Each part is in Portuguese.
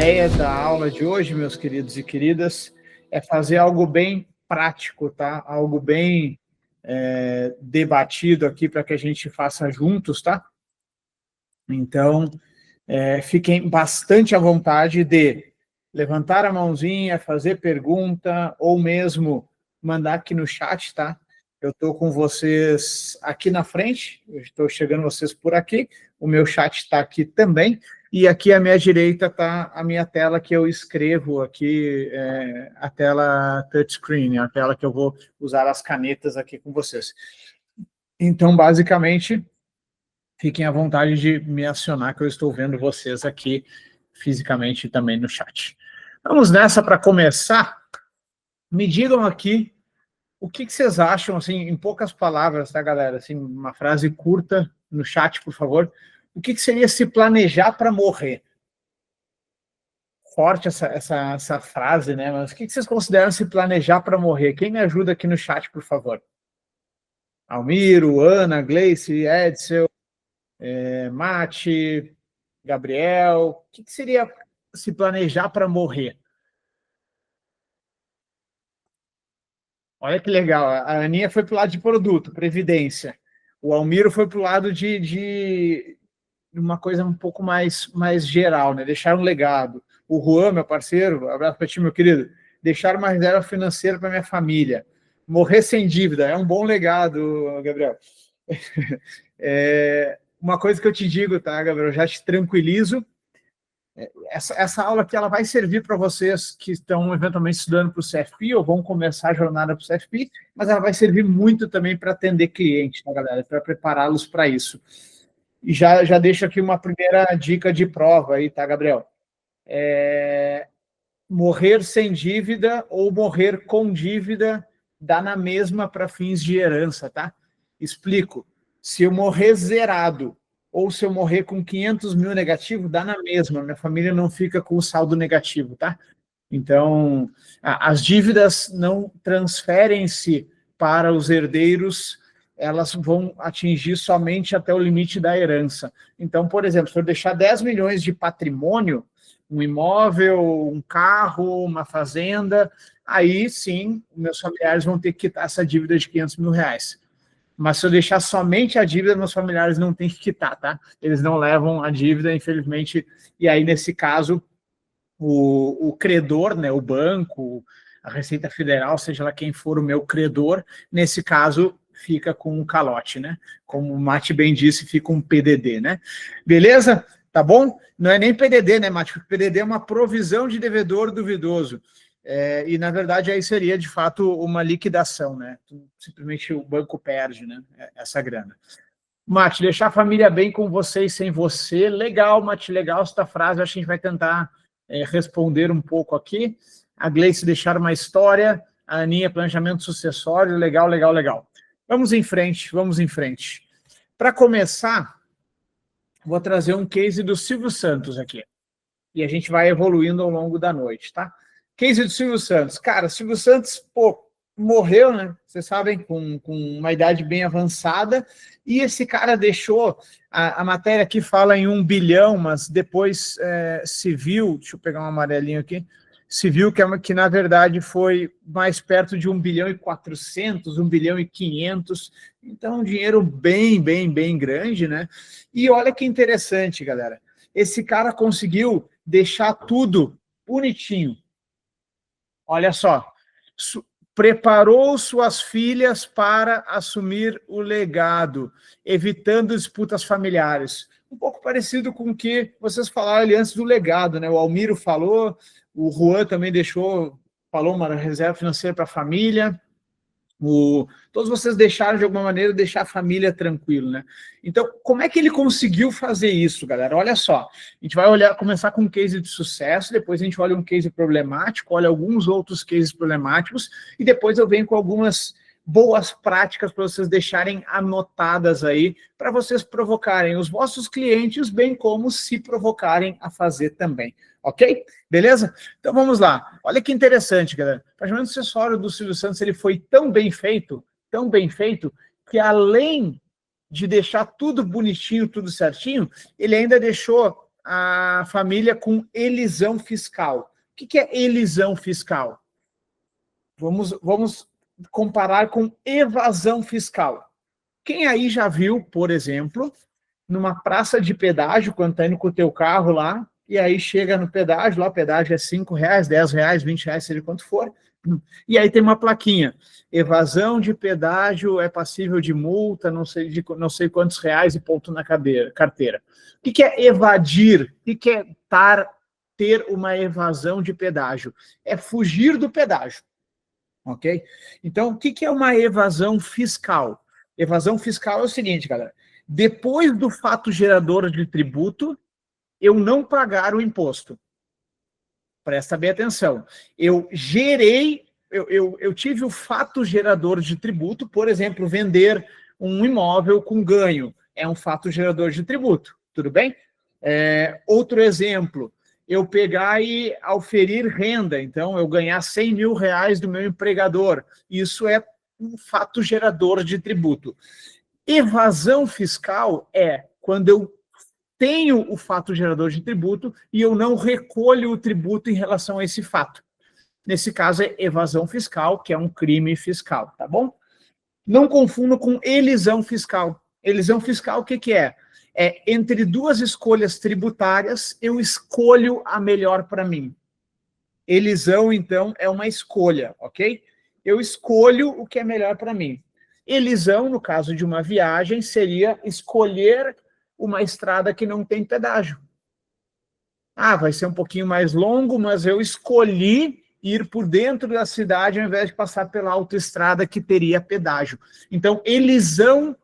ideia da aula de hoje, meus queridos e queridas, é fazer algo bem prático, tá? Algo bem debatido aqui para que a gente faça juntos, tá? Então, fiquem bastante à vontade de levantar a mãozinha, fazer pergunta, ou mesmo mandar aqui no chat, tá? Eu estou com vocês aqui na frente, eu estou chegando vocês por aqui, o meu chat está aqui também, e aqui à minha direita está a minha tela que eu escrevo aqui, a tela touchscreen, a tela que eu vou usar as canetas aqui com vocês. Então, basicamente, fiquem à vontade de me acionar, que eu estou vendo vocês aqui fisicamente também no chat. Vamos nessa para começar. Me digam aqui o que vocês acham, assim, em poucas palavras, tá, galera? Assim, uma frase curta no chat, por favor. O que seria se planejar para morrer? Forte essa frase, né? Mas o que vocês consideram se planejar para morrer? Quem me ajuda aqui no chat, por favor? Almiro, Ana, Gleice, Edsel, Mate, Gabriel. O que seria se planejar para morrer? Olha que legal. A Aninha foi para o lado de produto, previdência. O Almiro foi para o lado de uma coisa um pouco mais geral, né? Deixar um legado. O Juan, meu parceiro, abraço para ti, meu querido. Deixar uma reserva financeira para minha família. Morrer sem dívida. É um bom legado, Gabriel. Uma coisa que eu te digo, tá, Gabriel? Já te tranquilizo. Essa aula aqui ela vai servir para vocês que estão eventualmente estudando para o CFP ou vão começar a jornada para o CFP, mas ela vai servir muito também para atender clientes, tá, galera? Para prepará-los para isso. E já deixo aqui uma primeira dica de prova aí, tá, Gabriel? Morrer sem dívida ou morrer com dívida dá na mesma para fins de herança, tá? Explico. Se eu morrer zerado ou se eu morrer com 500 mil negativo, dá na mesma. Minha família não fica com o saldo negativo, tá? Então, as dívidas não transferem-se para os herdeiros, elas vão atingir somente até o limite da herança. Então, por exemplo, se eu deixar 10 milhões de patrimônio, um imóvel, um carro, uma fazenda, aí sim, meus familiares vão ter que quitar essa dívida de 500 mil reais. Mas se eu deixar somente a dívida, meus familiares não têm que quitar, tá? Eles não levam a dívida, infelizmente, e aí, nesse caso, o credor, né, o banco, a Receita Federal, seja lá quem for o meu credor, nesse caso, fica com um calote, né? Como o Mate bem disse, fica um PDD, né? Beleza? Tá bom? Não é nem PDD, né, Mate? PDD é uma provisão de devedor duvidoso. E, na verdade, aí seria, de fato, uma liquidação, né? Simplesmente o banco perde, né, essa grana. Mate, deixar a família bem com você e sem você. Legal, Mate, legal esta frase. Acho que a gente vai tentar responder um pouco aqui. A Gleice, deixar uma história. A Aninha, planejamento sucessório. Legal, legal, legal. Vamos em frente, vamos em frente. Para começar, vou trazer um case do Silvio Santos aqui. E a gente vai evoluindo ao longo da noite, tá? Case do Silvio Santos. Cara, Silvio Santos, morreu, né? Vocês sabem, com uma idade bem avançada. E esse cara deixou... A matéria aqui fala em 1 bilhão, mas depois se viu... Deixa eu pegar um amarelinho aqui. Se viu que na verdade, foi mais perto de 1 bilhão e 400, 1 bilhão e 500. Então, um dinheiro bem, bem, bem grande, né? E olha que interessante, galera. Esse cara conseguiu deixar tudo bonitinho. Olha só, preparou suas filhas para assumir o legado, evitando disputas familiares. Um pouco parecido com o que vocês falaram ali antes do legado, né? O Almiro falou, o Juan também falou uma reserva financeira para a família. Todos vocês deixaram, de alguma maneira, deixar a família tranquilo, né? Então, como é que ele conseguiu fazer isso, galera? Olha só, a gente vai começar com um case de sucesso, depois a gente olha um case problemático, olha alguns outros cases problemáticos, e depois eu venho com algumas boas práticas para vocês deixarem anotadas aí, para vocês provocarem os vossos clientes, bem como se provocarem a fazer também. Ok? Beleza? Então vamos lá. Olha que interessante, galera. O planejamento sucessório do Silvio Santos ele foi tão bem feito, que além de deixar tudo bonitinho, tudo certinho, ele ainda deixou a família com elisão fiscal. O que é elisão fiscal? Vamos comparar com evasão fiscal. Quem aí já viu, por exemplo, numa praça de pedágio, quando está indo com o teu carro lá, e aí chega no pedágio, lá o pedágio é R$5, R$10, R$20, seja quanto for, e aí tem uma plaquinha, evasão de pedágio é passível de multa, não sei quantos reais e ponto na carteira. O que é evadir? O que é ter uma evasão de pedágio? É fugir do pedágio, ok? Então, o que é uma evasão fiscal? Evasão fiscal é o seguinte, galera, depois do fato gerador de tributo, eu não pagar o imposto. Presta bem atenção. Eu tive o fato gerador de tributo, por exemplo, vender um imóvel com ganho. É um fato gerador de tributo, tudo bem? Outro exemplo, eu pegar e auferir renda, então eu ganhar R$100 mil do meu empregador. Isso é um fato gerador de tributo. Evasão fiscal é quando eu tenho o fato gerador de tributo e eu não recolho o tributo em relação a esse fato. Nesse caso é evasão fiscal, que é um crime fiscal, tá bom? Não confunda com elisão fiscal. Elisão fiscal, o que é? É entre duas escolhas tributárias, eu escolho a melhor para mim. Elisão, então, é uma escolha, ok? Eu escolho o que é melhor para mim. Elisão, no caso de uma viagem, seria escolher uma estrada que não tem pedágio. Vai ser um pouquinho mais longo, mas eu escolhi ir por dentro da cidade ao invés de passar pela autoestrada que teria pedágio. Então, elisão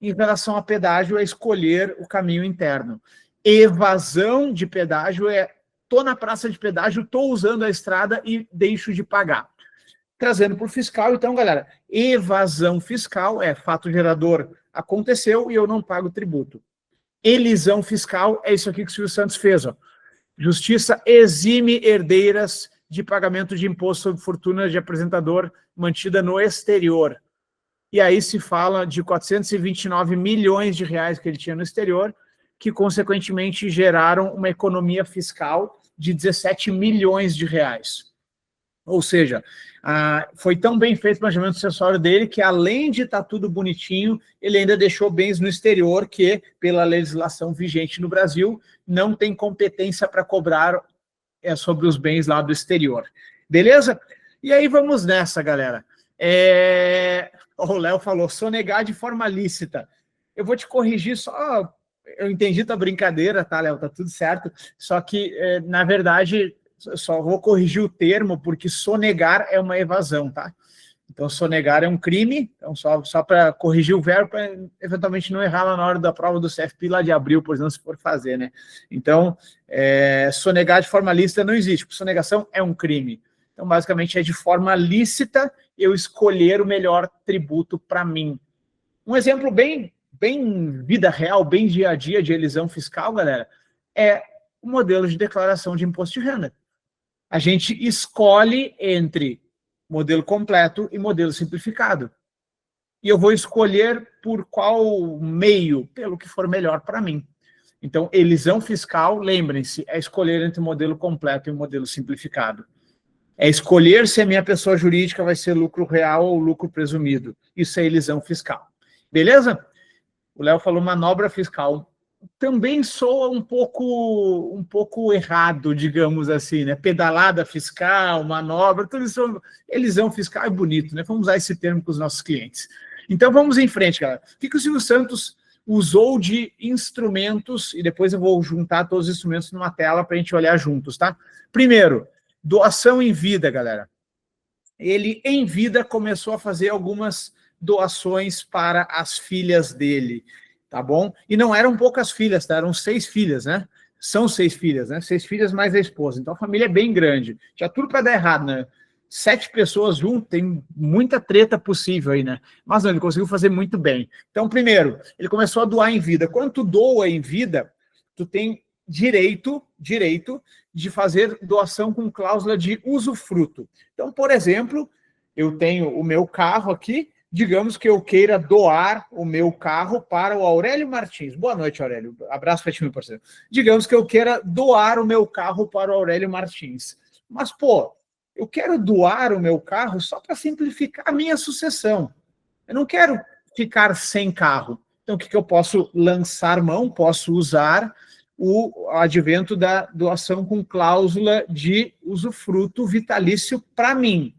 em relação a pedágio é escolher o caminho interno. Evasão de pedágio é estou na praça de pedágio, estou usando a estrada e deixo de pagar. Trazendo para o fiscal, então, galera, evasão fiscal é fato gerador aconteceu e eu não pago tributo. Elisão fiscal é isso aqui que o Silvio Santos fez. Ó. Justiça exime herdeiras de pagamento de imposto sobre fortuna de apresentador mantida no exterior. E aí se fala de 429 milhões de reais que ele tinha no exterior, que consequentemente geraram uma economia fiscal de 17 milhões de reais. Ou seja, foi tão bem feito o planejamento sucessório dele que, além de estar tudo bonitinho, ele ainda deixou bens no exterior que, pela legislação vigente no Brasil, não tem competência para cobrar sobre os bens lá do exterior. Beleza? E aí vamos nessa, galera. O Léo falou, sonegar de forma lícita. Eu vou te corrigir só... Eu entendi tua brincadeira, tá, Léo? Tá tudo certo. Só que, na verdade... Só vou corrigir o termo, porque sonegar é uma evasão, tá? Então, sonegar é um crime, então só para corrigir o verbo, para eventualmente não errar lá na hora da prova do CFP lá de abril, por exemplo, se for fazer, né? Então, sonegar de forma lícita não existe, porque sonegação é um crime. Então, basicamente, é de forma lícita eu escolher o melhor tributo para mim. Um exemplo bem vida real, bem dia a dia de elisão fiscal, galera, é o modelo de declaração de imposto de renda. A gente escolhe entre modelo completo e modelo simplificado. E eu vou escolher por qual meio, pelo que for melhor para mim. Então, elisão fiscal, lembrem-se, é escolher entre o modelo completo e o modelo simplificado. É escolher se a minha pessoa jurídica vai ser lucro real ou lucro presumido. Isso é elisão fiscal. Beleza? O Léo falou manobra fiscal. Também soa um pouco errado, digamos assim, né? Pedalada fiscal, manobra, tudo isso, elisão fiscal é bonito, né? Vamos usar esse termo com os nossos clientes. Então, vamos em frente, galera. O que o Silvio Santos usou de instrumentos, e depois eu vou juntar todos os instrumentos numa tela para a gente olhar juntos, tá? Primeiro, doação em vida, galera. Ele, em vida, começou a fazer algumas doações para as filhas dele. Tá bom? E não eram poucas filhas, tá? Eram 6 filhas, né? São 6 filhas, né? 6 filhas mais a esposa. Então a família é bem grande. Tinha tudo para dar errado, né? 7 pessoas juntas, tem muita treta possível aí, né? Mas não, ele conseguiu fazer muito bem. Então, primeiro, ele começou a doar em vida. Quando tu doa em vida, tu tem direito de fazer doação com cláusula de usufruto. Então, por exemplo, eu tenho o meu carro aqui, digamos que eu queira doar o meu carro para o Aurélio Martins. Boa noite, Aurélio. Abraço para ti, meu parceiro. Digamos que eu queira doar o meu carro para o Aurélio Martins. Mas, pô, eu quero doar o meu carro só para simplificar a minha sucessão. Eu não quero ficar sem carro. Então, o que eu posso lançar mão? Posso usar o advento da doação com cláusula de usufruto vitalício para mim.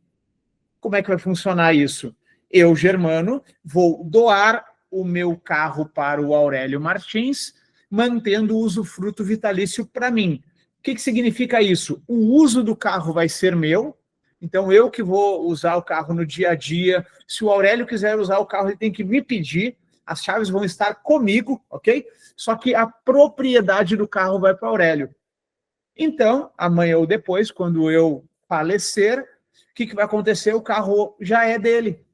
Como é que vai funcionar isso? Eu, Germano, vou doar o meu carro para o Aurélio Martins, mantendo o usufruto vitalício para mim. O que significa isso? O uso do carro vai ser meu, então eu que vou usar o carro no dia a dia. Se o Aurélio quiser usar o carro, ele tem que me pedir, as chaves vão estar comigo, ok? Só que a propriedade do carro vai para o Aurélio. Então, amanhã ou depois, quando eu falecer, o que vai acontecer? O carro já é dele.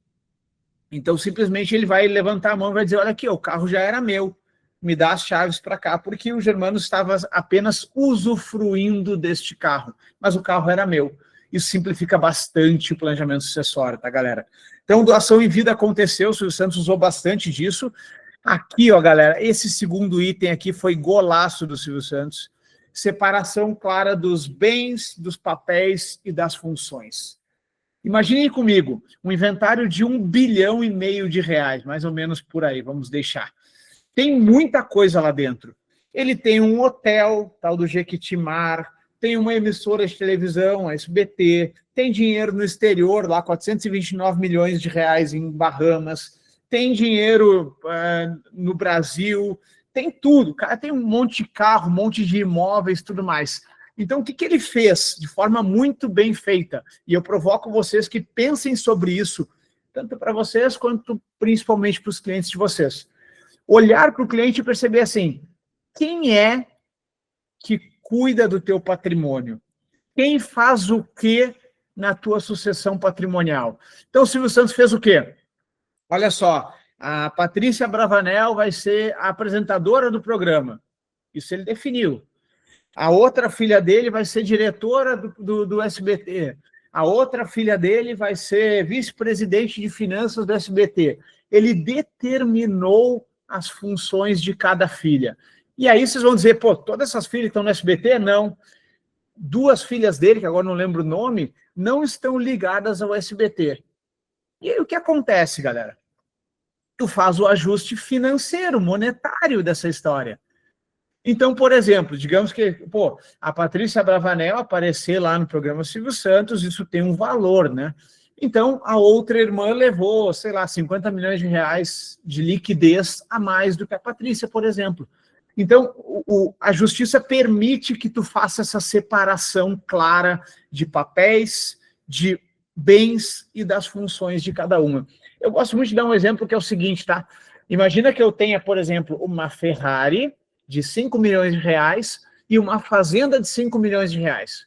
Então, simplesmente, ele vai levantar a mão e vai dizer, olha aqui, o carro já era meu, me dá as chaves para cá, porque o Germano estava apenas usufruindo deste carro, mas o carro era meu. Isso simplifica bastante o planejamento sucessório, tá, galera? Então, doação em vida aconteceu, o Silvio Santos usou bastante disso. Aqui, ó, galera, esse segundo item aqui foi golaço do Silvio Santos. Separação clara dos bens, dos papéis e das funções. Imaginem comigo, um inventário de R$1,5 bilhão de reais, mais ou menos por aí, vamos deixar. Tem muita coisa lá dentro. Ele tem um hotel, tal do Jequitimar, tem uma emissora de televisão, a SBT, tem dinheiro no exterior, lá 429 milhões de reais em Bahamas, tem dinheiro no Brasil, tem tudo. O cara tem um monte de carro, um monte de imóveis, tudo mais. Então, o que ele fez de forma muito bem feita? E eu provoco vocês que pensem sobre isso, tanto para vocês quanto principalmente para os clientes de vocês. Olhar para o cliente e perceber assim, quem é que cuida do teu patrimônio? Quem faz o quê na tua sucessão patrimonial? Então, o Silvio Santos fez o quê? Olha só, a Patrícia Bravanel vai ser a apresentadora do programa. Isso ele definiu. A outra filha dele vai ser diretora do SBT. A outra filha dele vai ser vice-presidente de finanças do SBT. Ele determinou as funções de cada filha. E aí vocês vão dizer, pô, todas essas filhas estão no SBT? Não. 2 filhas dele, que agora não lembro o nome, não estão ligadas ao SBT. E aí o que acontece, galera? Tu faz o ajuste financeiro, monetário dessa história. Então, por exemplo, digamos que pô, a Patrícia Bravanel aparecer lá no programa Silvio Santos, isso tem um valor, né? Então, a outra irmã levou, sei lá, 50 milhões de reais de liquidez a mais do que a Patrícia, por exemplo. Então, a justiça permite que tu faça essa separação clara de papéis, de bens e das funções de cada uma. Eu gosto muito de dar um exemplo que é o seguinte, tá? Imagina que eu tenha, por exemplo, uma Ferrari de 5 milhões de reais e uma fazenda de 5 milhões de reais.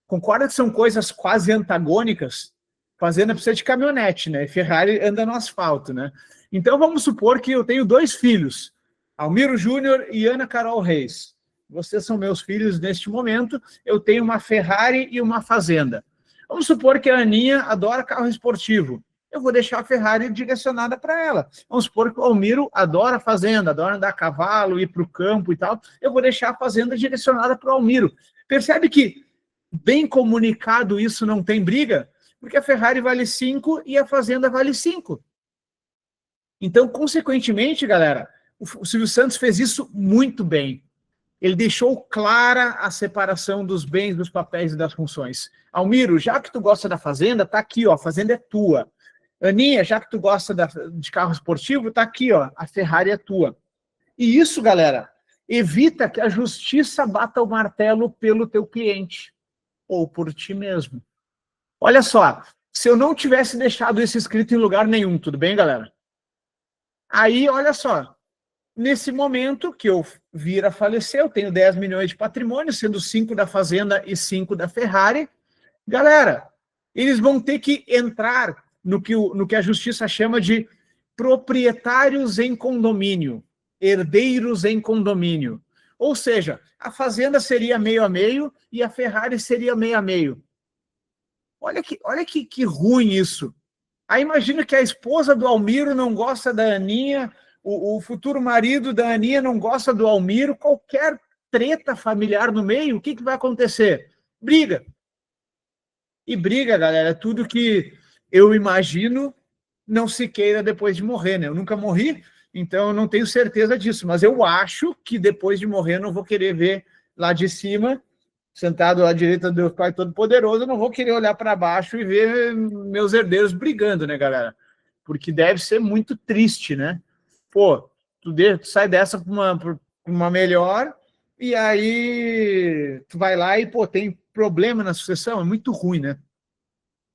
Concorda que são coisas quase antagônicas? Fazenda precisa de caminhonete, né? E Ferrari anda no asfalto, né? Então vamos supor que eu tenho 2 filhos, Almiro Júnior e Ana Carol Reis. Vocês são meus filhos neste momento, eu tenho uma Ferrari e uma fazenda. Vamos supor que a Aninha adora carro esportivo. Eu vou deixar a Ferrari direcionada para ela. Vamos supor que o Almiro adora fazenda, adora andar a cavalo, ir para o campo e tal. Eu vou deixar a fazenda direcionada para o Almiro. Percebe que, bem comunicado, isso não tem briga? Porque a Ferrari vale 5 e a fazenda vale 5. Então, consequentemente, galera, o Silvio Santos fez isso muito bem. Ele deixou clara a separação dos bens, dos papéis e das funções. Almiro, já que tu gosta da fazenda, tá aqui, ó, a fazenda é tua. Aninha, já que tu gosta de carro esportivo, tá aqui, ó, a Ferrari é tua. E isso, galera, evita que a justiça bata o martelo pelo teu cliente ou por ti mesmo. Olha só, se eu não tivesse deixado isso escrito em lugar nenhum, tudo bem, galera? Aí, olha só, nesse momento que eu vir a falecer, eu tenho 10 milhões de patrimônio, sendo 5 da fazenda e 5 da Ferrari. Galera, eles vão ter que entrar no que a justiça chama de proprietários em condomínio, herdeiros em condomínio. Ou seja, a fazenda seria meio a meio e a Ferrari seria meio a meio. Olha que ruim isso. Aí imagina que a esposa do Almiro não gosta da Aninha, o futuro marido da Aninha não gosta do Almiro, qualquer treta familiar no meio, o que vai acontecer? Briga. E briga, galera, é tudo que eu imagino não se queira depois de morrer, né? Eu nunca morri, então eu não tenho certeza disso, mas eu acho que depois de morrer eu não vou querer ver lá de cima, sentado à direita do Deus Pai Todo-Poderoso, eu não vou querer olhar para baixo e ver meus herdeiros brigando, né, galera? Porque deve ser muito triste, né? Pô, tu sai dessa para uma melhor e aí tu vai lá e, pô, tem problema na sucessão, é muito ruim, né?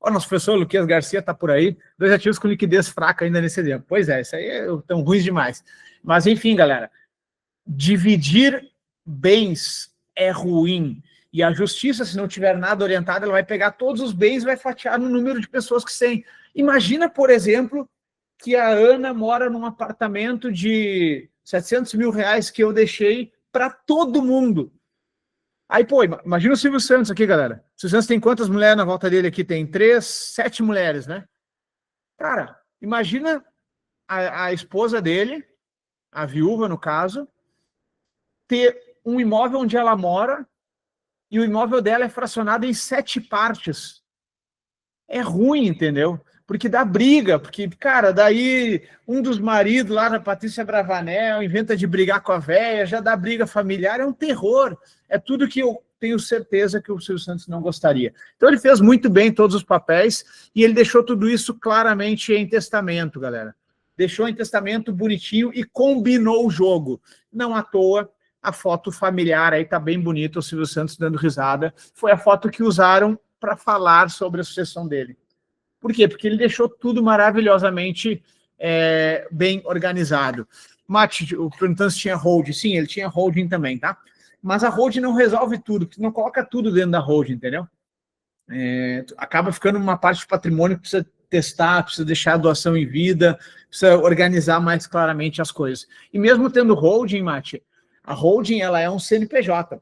Ó, nosso professor Luquinhas Garcia está por aí, 2 ativos com liquidez fraca ainda nesse tempo. Pois é, isso aí tão ruins demais. Mas, enfim, galera, dividir bens é ruim. E a justiça, se não tiver nada orientado, ela vai pegar todos os bens e vai fatiar no número de pessoas que têm. Imagina, por exemplo, que a Ana mora num apartamento de 700 mil reais que eu deixei para todo mundo. Aí, pô, imagina o Silvio Santos aqui, galera. O Silvio Santos tem quantas mulheres na volta dele aqui? Tem 7 mulheres, né? Cara, imagina a esposa dele, a viúva, no caso, ter um imóvel onde ela mora e o imóvel dela é fracionado em 7 partes. É ruim, entendeu? Porque dá briga, porque, cara, daí um dos maridos lá da Patrícia Bravanel inventa de brigar com a véia, já dá briga familiar, é um terror. É tudo que eu tenho certeza que o Silvio Santos não gostaria. Então ele fez muito bem todos os papéis e ele deixou tudo isso claramente em testamento, galera. Deixou em testamento bonitinho e combinou o jogo. Não à toa, a foto familiar aí tá bem bonita, o Silvio Santos dando risada. Foi a foto que usaram para falar sobre a sucessão dele. Por quê? Porque ele deixou tudo maravilhosamente bem organizado. Mate, perguntando se tinha holding. Sim, ele tinha holding também, tá? Mas a holding não resolve tudo, não coloca tudo dentro da holding, entendeu? Acaba ficando uma parte do patrimônio que precisa testar, precisa deixar a doação em vida, precisa organizar mais claramente as coisas. E mesmo tendo holding, Mate, a holding ela é um CNPJ.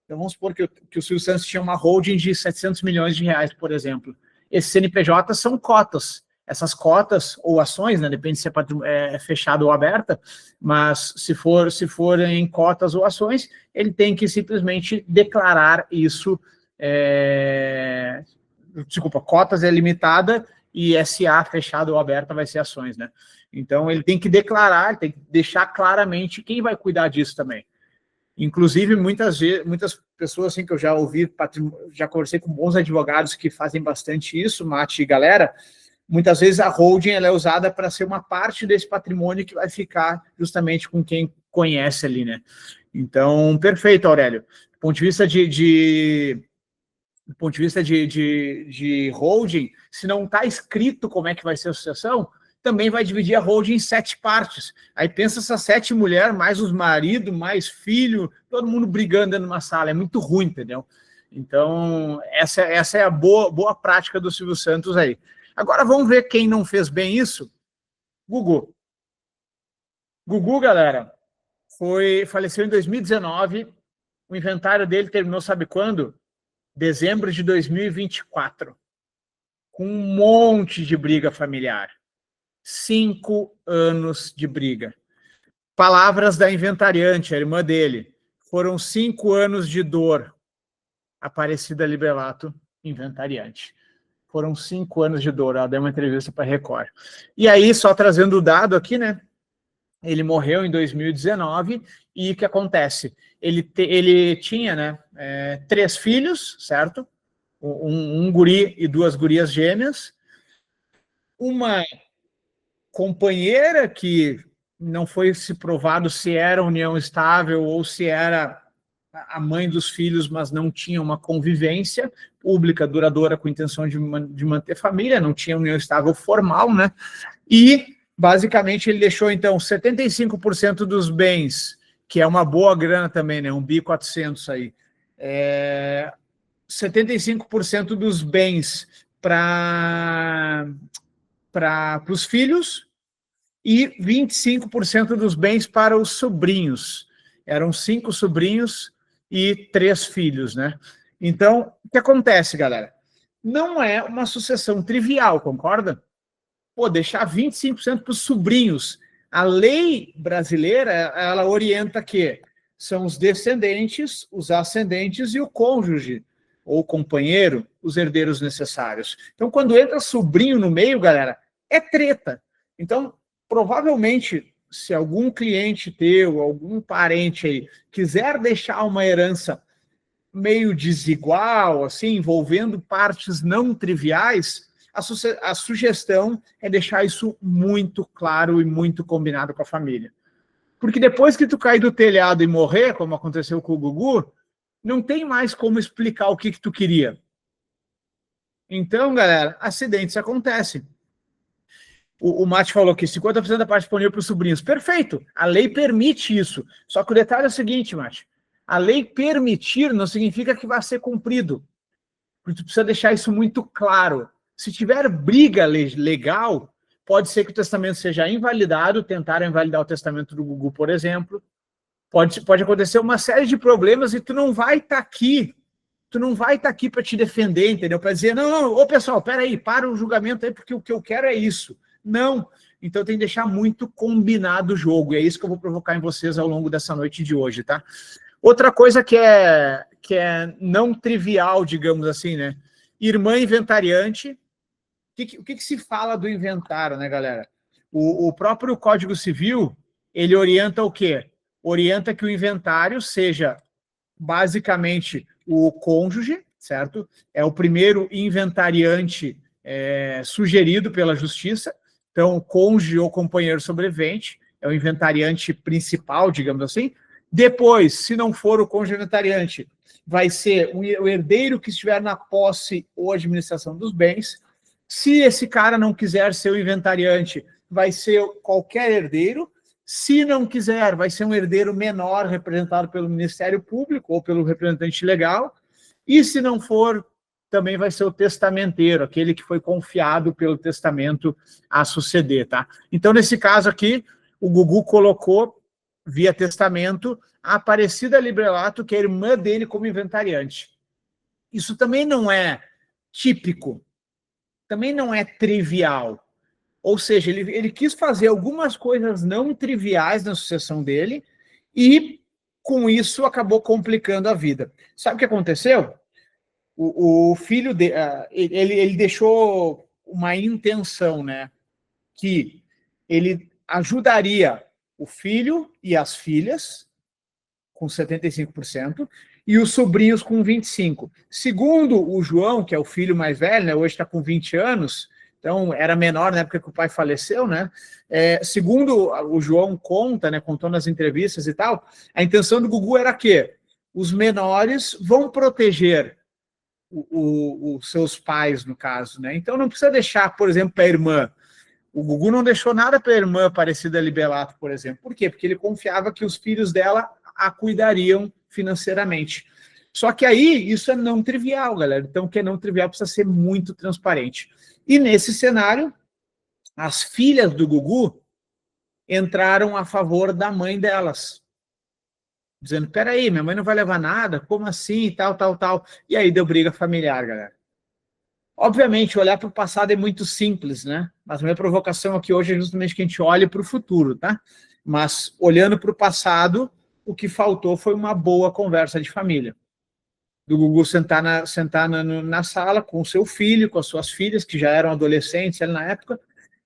Então vamos supor que o Silvio Santos tinha uma holding de 700 milhões de reais, por exemplo. Esses CNPJs são cotas. Essas cotas, ou ações, né, depende se é fechada ou aberta, mas se for em cotas ou ações, ele tem que simplesmente declarar isso. Desculpa, cotas é limitada e SA fechada ou aberta vai ser ações, né? Então ele tem que declarar, tem que deixar claramente quem vai cuidar disso também. Inclusive, muitas pessoas assim, que eu já ouvi, já conversei com bons advogados que fazem bastante isso, Mate e galera, muitas vezes a holding ela é usada para ser uma parte desse patrimônio que vai ficar justamente com quem conhece ali, né? Então, perfeito, Aurélio. Do ponto de vista de holding, se não está escrito como é que vai ser a sucessão, também vai dividir a holding em 7 partes. Aí pensa essas 7 mulheres, mais os maridos, mais filho, todo mundo brigando numa sala. É muito ruim, entendeu? Então, essa é a boa prática do Silvio Santos aí. Agora vamos ver quem não fez bem isso. Gugu. Gugu, galera, faleceu em 2019. O inventário dele terminou, sabe quando? Dezembro de 2024. Com um monte de briga familiar. 5 anos de briga. Palavras da inventariante, a irmã dele. Foram 5 anos de dor. Aparecida Liberato, inventariante. Foram 5 anos de dor. Ela deu uma entrevista para a Record. E aí, só trazendo o dado aqui, né? Ele morreu em 2019 e o que acontece? Ele tinha, né, 3 filhos, certo? Um guri e 2 gurias gêmeas. Uma companheira que não foi se provado se era união estável ou se era a mãe dos filhos, mas não tinha uma convivência pública duradoura com intenção de manter família, não tinha união estável formal, né? E, basicamente, ele deixou, então, 75% dos bens, que é uma boa grana também, né? Um bi 400 aí. 75% dos bens para os filhos e 25% dos bens para os sobrinhos. Eram 5 sobrinhos e 3 filhos, né? Então, o que acontece, galera? Não é uma sucessão trivial, concorda? pô, deixar 25% para os sobrinhos. A lei brasileira, ela orienta que são os descendentes, os ascendentes e o cônjuge, ou companheiro, os herdeiros necessários. Então, quando entra sobrinho no meio, galera, é treta. Então, provavelmente, se algum cliente teu, algum parente aí, quiser deixar uma herança meio desigual, assim, envolvendo partes não triviais, a sugestão é deixar isso muito claro e muito combinado com a família. Porque depois que tu cair do telhado e morrer, como aconteceu com o Gugu, não tem mais como explicar o que tu queria. Então, galera, acidentes acontecem. O Mate falou que 50% da parte disponível para os sobrinhos. Perfeito, a lei permite isso. Só que o detalhe é o seguinte, Mate, a lei permitir não significa que vai ser cumprido. Porque tu precisa deixar isso muito claro. Se tiver briga legal, pode ser que o testamento seja invalidado, tentaram invalidar o testamento do Gugu, por exemplo. Pode acontecer uma série de problemas e tu não vai estar aqui. Tu não vai estar aqui para te defender, entendeu? Para dizer, não, ô pessoal, peraí, para o julgamento aí, porque o que eu quero é isso. Não. Então tem que deixar muito combinado o jogo. E é isso que eu vou provocar em vocês ao longo dessa noite de hoje, tá? Outra coisa que é não trivial, digamos assim, né? Irmã inventariante. O que se fala do inventário, né, galera? O próprio Código Civil, ele orienta o quê? Orienta que o inventário seja basicamente o cônjuge, certo? É o primeiro inventariante sugerido pela justiça. Então, o cônjuge ou companheiro sobrevivente é o inventariante principal, digamos assim. Depois, se não for o cônjuge inventariante, vai ser o herdeiro que estiver na posse ou administração dos bens. Se esse cara não quiser ser o inventariante, vai ser qualquer herdeiro. Se não quiser, vai ser um herdeiro menor representado pelo Ministério Público ou pelo representante legal. E se não for, também vai ser o testamenteiro, aquele que foi confiado pelo testamento a suceder, tá? Então, nesse caso aqui, o Gugu colocou, via testamento, a Aparecida Librelato, que é a irmã dele, como inventariante. Isso também não é típico, também não é trivial. Ou seja, ele quis fazer algumas coisas não triviais na sucessão dele e, com isso, acabou complicando a vida. Sabe o que aconteceu? O filho dele, ele deixou uma intenção, né? Que ele ajudaria o filho e as filhas com 75% e os sobrinhos com 25%. Segundo o João, que é o filho mais velho, né, hoje está com 20 anos, então era menor na época que o pai faleceu, né? Segundo o João conta, né, contou nas entrevistas e tal, a intenção do Gugu era que os menores vão proteger os seus pais, no caso, né? Então não precisa deixar, por exemplo, para a irmã. O Gugu não deixou nada para a irmã Aparecida Liberato, por exemplo. Por quê? Porque ele confiava que os filhos dela a cuidariam financeiramente. Só que aí, isso é não trivial, galera. Então, o que é não trivial precisa ser muito transparente. E nesse cenário, as filhas do Gugu entraram a favor da mãe delas. Dizendo, peraí, minha mãe não vai levar nada? Como assim? Tal. E aí deu briga familiar, galera. Obviamente, olhar para o passado é muito simples, né? Mas a minha provocação aqui hoje é justamente que a gente olhe para o futuro, tá? Mas, olhando para o passado, o que faltou foi uma boa conversa de família. Do Gugu sentar na sala com o seu filho, com as suas filhas, que já eram adolescentes na época,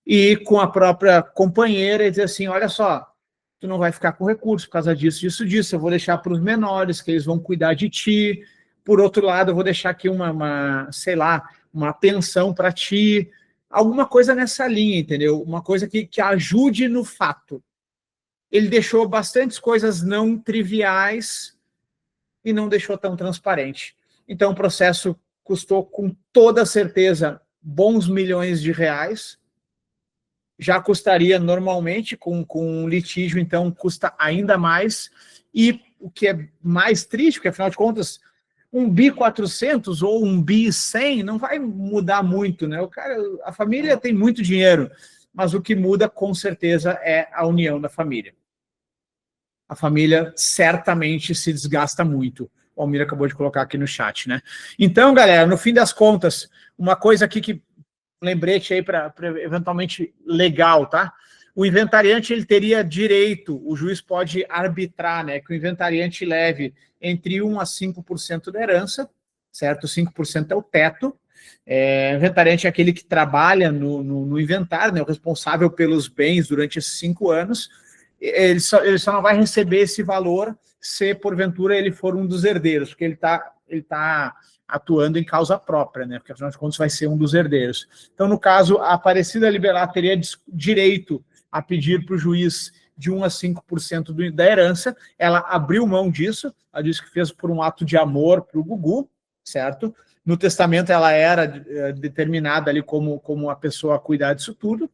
e com a própria companheira, e dizer assim, olha só, tu não vai ficar com recurso por causa disso, eu vou deixar para os menores, que eles vão cuidar de ti. Por outro lado, eu vou deixar aqui sei lá, uma pensão para ti, alguma coisa nessa linha, entendeu? Uma coisa que ajude no fato. Ele deixou bastantes coisas não triviais e não deixou tão transparente. Então, o processo custou, com toda certeza, bons milhões de reais. Já custaria normalmente, com um litígio, então, custa ainda mais. E o que é mais triste, porque, afinal de contas, um bi 400 ou um bi 100 não vai mudar muito, né? A família tem muito dinheiro, mas o que muda, com certeza, é a união da família. A família certamente se desgasta muito. O Almir acabou de colocar aqui no chat, né? Então, galera, no fim das contas, uma coisa aqui que lembrete aí para eventualmente legal, tá? O inventariante, ele teria direito, o juiz pode arbitrar, né, que o inventariante leve entre 1 a 5% da herança, certo? 5% é o teto. O inventariante é aquele que trabalha no inventário, né, o responsável pelos bens durante esses 5 anos. Ele só não vai receber esse valor se, porventura, ele for um dos herdeiros, porque ele tá atuando em causa própria, né? Porque, afinal de contas, vai ser um dos herdeiros. Então, no caso, a Aparecida Liberato teria direito a pedir para o juiz de 1 a 5% da herança. Ela abriu mão disso, ela disse que fez por um ato de amor para o Gugu, certo? No testamento, ela era determinada ali como a pessoa a cuidar disso tudo.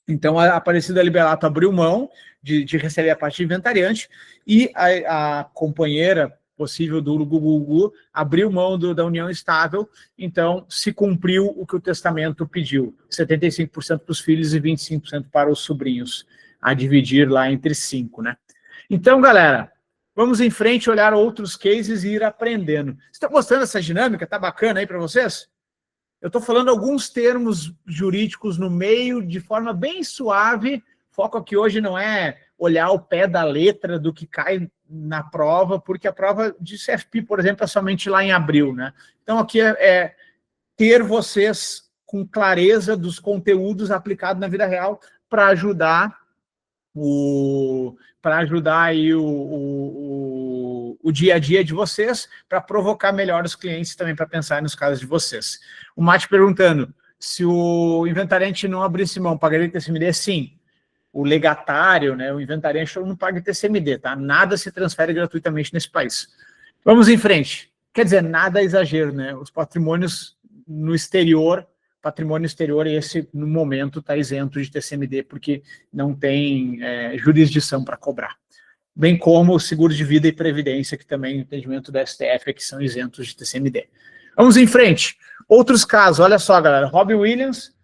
Então, a Aparecida Liberato abriu mão de receber a parte de inventariante e a companheira possível do Gugu abriu mão da união estável, então se cumpriu o que o testamento pediu, 75% para os filhos e 25% para os sobrinhos, a dividir lá entre 5, né? Então, galera, vamos em frente, olhar outros cases e ir aprendendo. Você está gostando dessa dinâmica? Tá bacana aí para vocês? Eu estou falando alguns termos jurídicos no meio, de forma bem suave. Foco aqui hoje não é olhar o pé da letra do que cai na prova, porque a prova de CFP, por exemplo, é somente lá em abril, né? Então, aqui é ter vocês com clareza dos conteúdos aplicados na vida real para ajudar aí o dia a dia de vocês, para provocar melhor os clientes também, para pensar nos casos de vocês. O Mate perguntando, se o inventariante não abrisse mão, pagaria TCMD? Sim. O legatário, né, o inventariante não paga TCMD, tá? Nada se transfere gratuitamente nesse país. Vamos em frente. Quer dizer, nada é exagero, né? Os patrimônios no exterior, patrimônio exterior, esse, no momento, está isento de TCMD, porque não tem jurisdição para cobrar. Bem como o seguro de vida e previdência, que também, no entendimento da STF, é que são isentos de TCMD. Vamos em frente. Outros casos, olha só, galera. Robbie Williams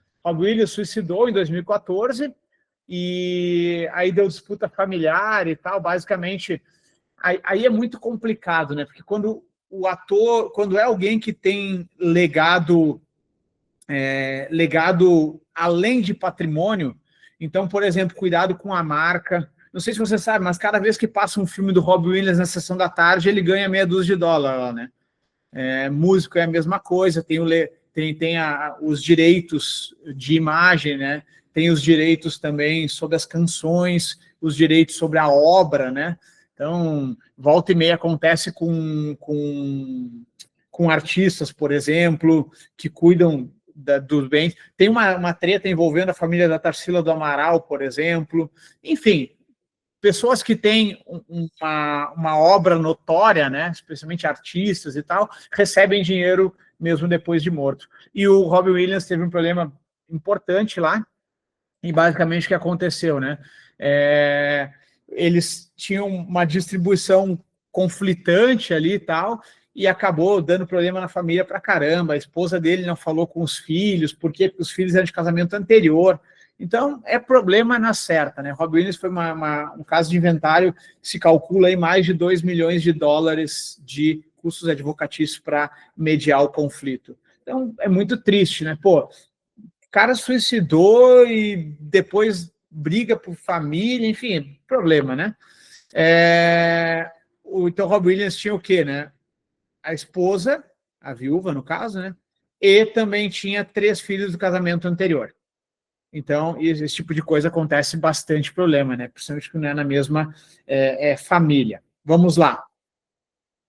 suicidou em 2014, e aí deu disputa familiar e tal, basicamente. Aí é muito complicado, né? Porque quando é alguém que tem legado além de patrimônio, então, por exemplo, cuidado com a marca. Não sei se você sabe, mas cada vez que passa um filme do Robbie Williams na sessão da tarde, ele ganha meia dúzia de dólares lá, né? Músico é a mesma coisa, tem os direitos de imagem, né? Tem os direitos também sobre as canções, os direitos sobre a obra, né? Então, volta e meia acontece com artistas, por exemplo, que cuidam dos bens. Tem uma treta envolvendo a família da Tarsila do Amaral, por exemplo. Enfim, pessoas que têm uma obra notória, né, especialmente artistas e tal, recebem dinheiro mesmo depois de morto. E o Robbie Williams teve um problema importante lá, e basicamente o que aconteceu, né? Eles tinham uma distribuição conflitante ali e tal, e acabou dando problema na família pra caramba. A esposa dele não falou com os filhos, porque os filhos eram de casamento anterior. Então, é problema na certa, né? Robbie Williams foi um caso de inventário, se calcula aí mais de 2 milhões de dólares de custos advocatícios para mediar o conflito. Então, é muito triste, né? Pô, o cara suicidou e depois briga por família, enfim, problema, né? Então, Robbie Williams tinha o quê, né? A esposa, a viúva, no caso, né? E também tinha 3 filhos do casamento anterior. Então, esse tipo de coisa acontece bastante problema, né? Principalmente que não é na mesma família. Vamos lá.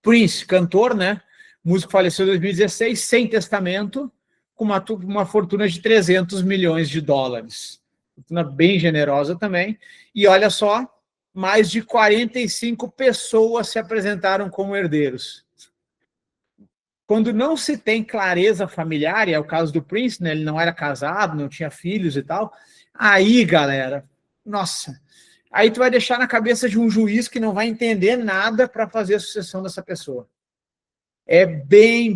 Prince, cantor, né? Músico faleceu em 2016, sem testamento, com uma fortuna de 300 milhões de dólares. Fortuna bem generosa também. E olha só, mais de 45 pessoas se apresentaram como herdeiros. Quando não se tem clareza familiar, e é o caso do Prince, né? Ele não era casado, não tinha filhos e tal, aí, galera, nossa, aí tu vai deixar na cabeça de um juiz que não vai entender nada para fazer a sucessão dessa pessoa. É bem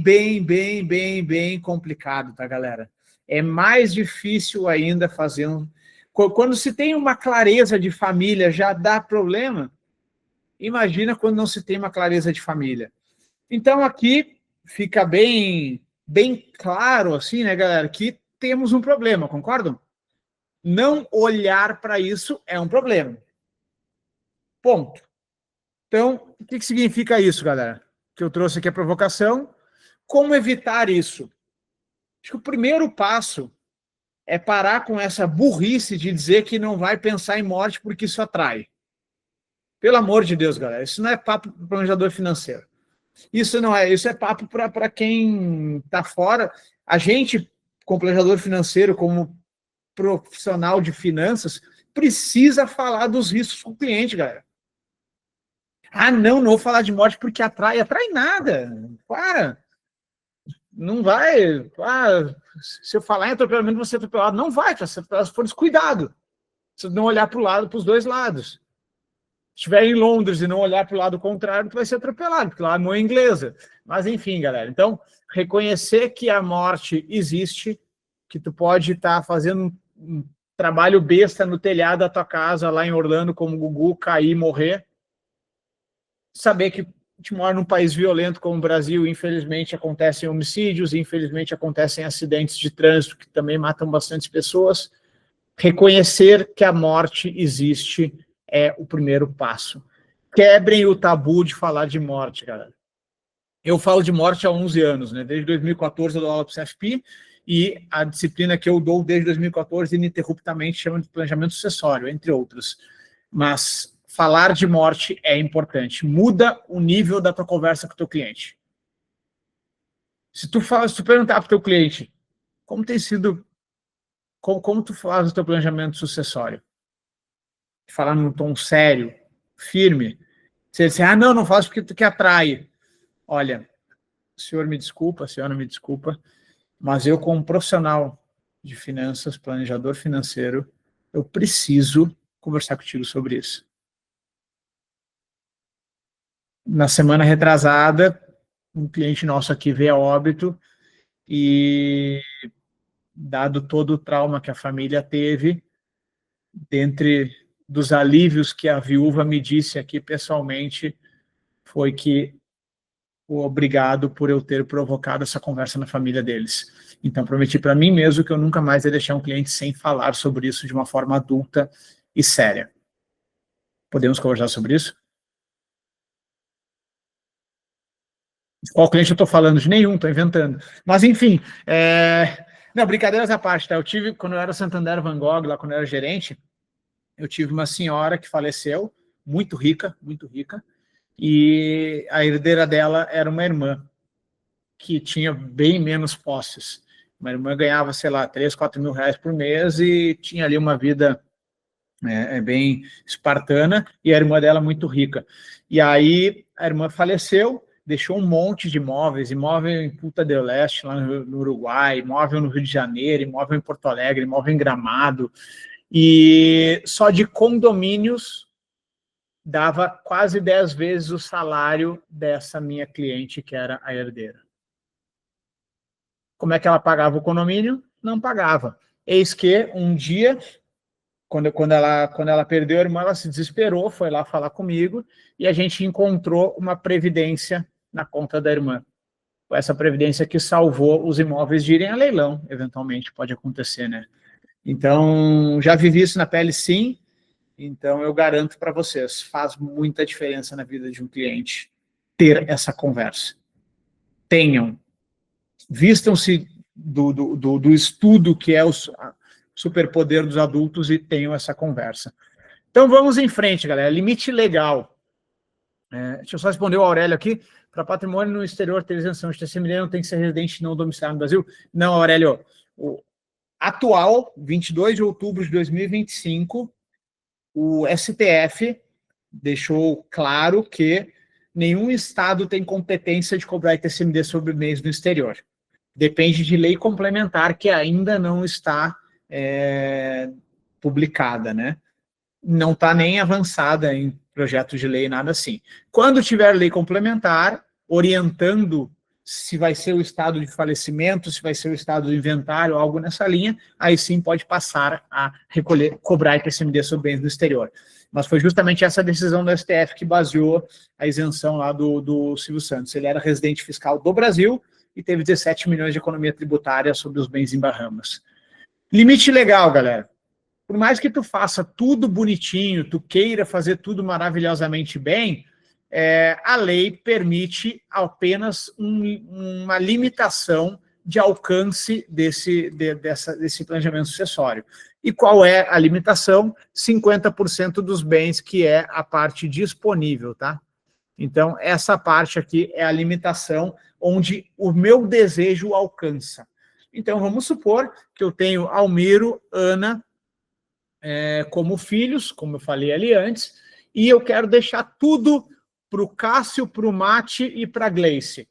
complicado, tá, galera? É mais difícil ainda fazer Quando se tem uma clareza de família, já dá problema. Imagina quando não se tem uma clareza de família. Então, aqui fica bem claro, assim, né, galera, que temos um problema, concordam? Não olhar para isso é um problema. Ponto. Então, o que significa isso, galera? Que eu trouxe aqui a provocação. Como evitar isso? Acho que o primeiro passo é parar com essa burrice de dizer que não vai pensar em morte porque isso atrai. Pelo amor de Deus, galera, isso não é papo para o planejador financeiro. Isso é papo para quem está fora. A gente, como planejador financeiro, como profissional de finanças, precisa falar dos riscos com o cliente, galera. Ah, não vou falar de morte porque atrai nada. Para. Não vai. Se eu falar em atropelamento, você é atropelado. Não vai, se for descuidado. Se não olhar para o lado, para os dois lados. Se estiver em Londres e não olhar para o lado contrário, tu vai ser atropelado, porque lá a mão é inglesa. Mas enfim, galera. Então, reconhecer que a morte existe, que tu pode estar fazendo um trabalho besta no telhado da tua casa, lá em Orlando, como o Gugu, cair e morrer. Saber que a gente mora num país violento como o Brasil, infelizmente acontecem homicídios, infelizmente acontecem acidentes de trânsito que também matam bastante pessoas. Reconhecer que a morte existe é o primeiro passo. Quebrem o tabu de falar de morte, galera. Eu falo de morte há 11 anos, né? Desde 2014 eu dou aula para o CFP, e a disciplina que eu dou desde 2014 ininterruptamente chama de planejamento sucessório, entre outras. Mas falar de morte é importante. Muda o nível da tua conversa com o teu cliente. Se tu perguntar para o teu cliente como tem sido, como tu faz o teu planejamento sucessório, falar num tom sério, firme, se ele disser, não faço porque tu que atrai. Olha, senhor me desculpa, a senhora me desculpa, mas eu, como profissional de finanças, planejador financeiro, eu preciso conversar contigo sobre isso. Na semana retrasada, um cliente nosso aqui veio a óbito e, dado todo o trauma que a família teve, dentre dos alívios que a viúva me disse aqui pessoalmente, foi que obrigado por eu ter provocado essa conversa na família deles. Então, prometi para mim mesmo que eu nunca mais ia deixar um cliente sem falar sobre isso de uma forma adulta e séria. Podemos conversar sobre isso? Qual cliente eu estou falando? De nenhum, estou inventando. Mas, enfim, não, brincadeiras à parte, tá? Eu tive, quando eu era Santander Van Gogh, lá quando eu era gerente, eu tive uma senhora que faleceu, muito rica, e a herdeira dela era uma irmã, que tinha bem menos posses. Uma irmã ganhava, sei lá, 3, 4 mil reais por mês e tinha ali uma vida bem espartana, e a irmã dela muito rica. E aí a irmã faleceu, deixou um monte de imóveis, imóvel em Punta del Este, lá no Uruguai, imóvel no Rio de Janeiro, imóvel em Porto Alegre, imóvel em Gramado, e só de condomínios dava quase 10 vezes o salário dessa minha cliente, que era a herdeira. Como é que ela pagava o condomínio? Não pagava. Eis que um dia, quando ela perdeu a irmã, ela se desesperou, foi lá falar comigo, e a gente encontrou uma previdência na conta da irmã. Foi essa previdência que salvou os imóveis de irem a leilão, eventualmente, pode acontecer, né? Então, já vivi isso na pele, sim. Então, eu garanto para vocês, faz muita diferença na vida de um cliente ter essa conversa. Tenham. Vistam-se do estudo que é o superpoder dos adultos e tenham essa conversa. Então, vamos em frente, galera. Limite legal. Deixa eu só responder o Aurélio aqui. Para patrimônio no exterior, ter isenção de TCMD não tem que ser residente não domiciliado no Brasil? Não, Aurélio. O atual, 22 de outubro de 2025, o STF deixou claro que nenhum estado tem competência de cobrar ITCMD sobre bens no exterior. Depende de lei complementar que ainda não está publicada, né? Não está nem avançada em projeto de lei, nada assim. Quando tiver lei complementar, orientando se vai ser o estado de falecimento, se vai ser o estado do inventário, algo nessa linha, aí sim pode passar a cobrar ITCMD sobre bens no exterior. Mas foi justamente essa decisão do STF que baseou a isenção lá do Silvio Santos. Ele era residente fiscal do Brasil e teve 17 milhões de economia tributária sobre os bens em Bahamas. Limite legal, galera. Por mais que tu faça tudo bonitinho, tu queira fazer tudo maravilhosamente bem, a lei permite apenas uma limitação de alcance desse planejamento sucessório. E qual é a limitação? 50% dos bens, que é a parte disponível, tá? Então, essa parte aqui é a limitação onde o meu desejo alcança. Então, vamos supor que eu tenho Almiro, Ana, como filhos, como eu falei ali antes, e eu quero deixar tudo para o Cássio, para o Mate e para a Gleice,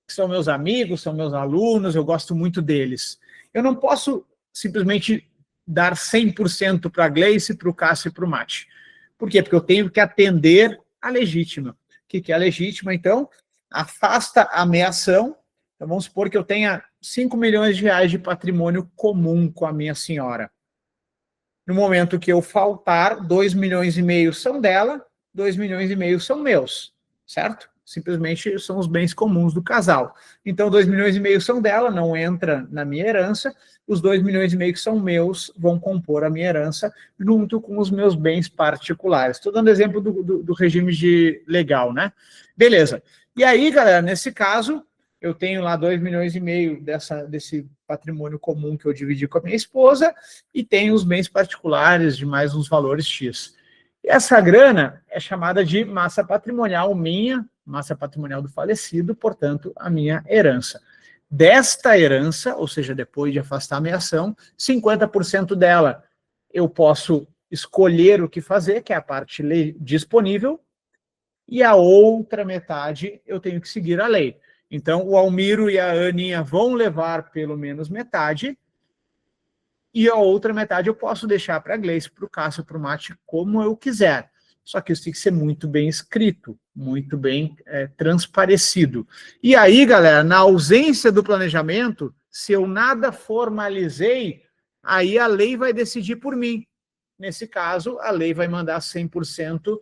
que são meus amigos, são meus alunos, eu gosto muito deles. Eu não posso simplesmente dar 100% para a Gleice, para o Cássio e para o Mate. Por quê? Porque eu tenho que atender a legítima. O que é a legítima? Então, afasta a meação. Então, vamos supor que eu tenha 5 milhões de reais de patrimônio comum com a minha senhora. No momento que eu faltar, 2 milhões e meio são dela, 2 milhões e meio são meus, certo? Simplesmente são os bens comuns do casal. Então, 2 milhões e meio são dela, não entra na minha herança, os 2 milhões e meio que são meus vão compor a minha herança junto com os meus bens particulares. Estou dando exemplo do regime legal, né? Beleza. E aí, galera, nesse caso, eu tenho lá 2 milhões e meio desse patrimônio comum que eu dividi com a minha esposa e tenho os bens particulares de mais uns valores X. E essa grana é chamada de massa patrimonial minha, massa patrimonial do falecido, portanto, a minha herança. Desta herança, ou seja, depois de afastar a meação, 50% dela eu posso escolher o que fazer, que é a parte disponível, e a outra metade eu tenho que seguir a lei. Então, o Almiro e a Aninha vão levar pelo menos metade, e a outra metade eu posso deixar para a Gleice, para o Cássio, para o Mate, como eu quiser. Só que isso tem que ser muito bem escrito, muito bem transparecido. E aí, galera, na ausência do planejamento, se eu nada formalizei, aí a lei vai decidir por mim. Nesse caso, a lei vai mandar 100%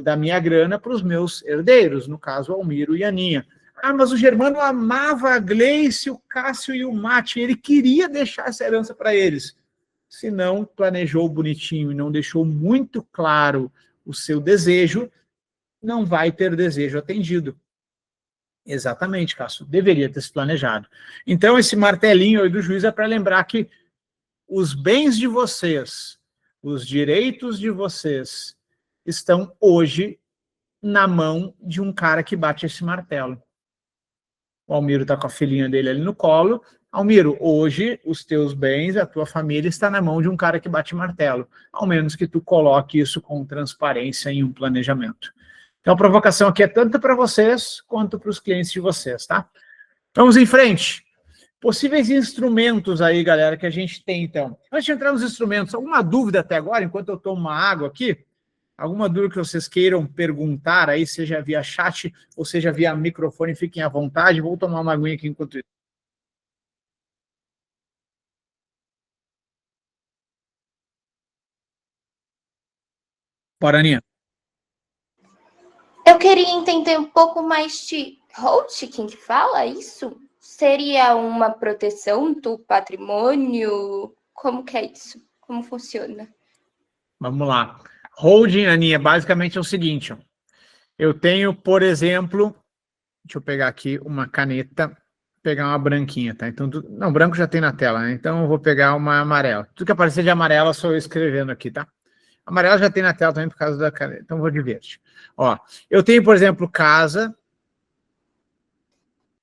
da minha grana para os meus herdeiros, no caso, Almiro e Aninha. Ah, mas o Germano amava a Gleice, o Cássio e o Mate, ele queria deixar essa herança para eles. Se não planejou bonitinho e não deixou muito claro o seu desejo, não vai ter desejo atendido. Exatamente, Cássio, deveria ter se planejado. Então, esse martelinho aí do juiz é para lembrar que os bens de vocês, os direitos de vocês, estão hoje na mão de um cara que bate esse martelo. O Almiro está com a filhinha dele ali no colo. Almiro, hoje os teus bens, a tua família está na mão de um cara que bate martelo, ao menos que tu coloque isso com transparência em um planejamento. Então a provocação aqui é tanto para vocês quanto para os clientes de vocês, tá? Vamos em frente. Possíveis instrumentos aí, galera, que a gente tem, então. Antes de entrar nos instrumentos, alguma dúvida até agora, enquanto eu tomo uma água aqui? Alguma dúvida que vocês queiram perguntar aí, seja via chat ou seja via microfone, fiquem à vontade. Vou tomar uma aguinha aqui enquanto isso. Bora, Aninha. Eu queria entender um pouco mais de holding, que fala isso? Seria uma proteção do patrimônio? Como que é isso? Como funciona? Vamos lá. Holding, Aninha, basicamente é o seguinte. Ó. Eu tenho, por exemplo, deixa eu pegar aqui uma caneta, pegar uma branquinha, tá? Então, não, branco já tem na tela, né? Então eu vou pegar uma amarela. Tudo que aparecer de amarela sou eu escrevendo aqui, tá? Amarela já tem na tela também por causa da caneta. Então vou de verde. Ó, eu tenho, por exemplo, casa.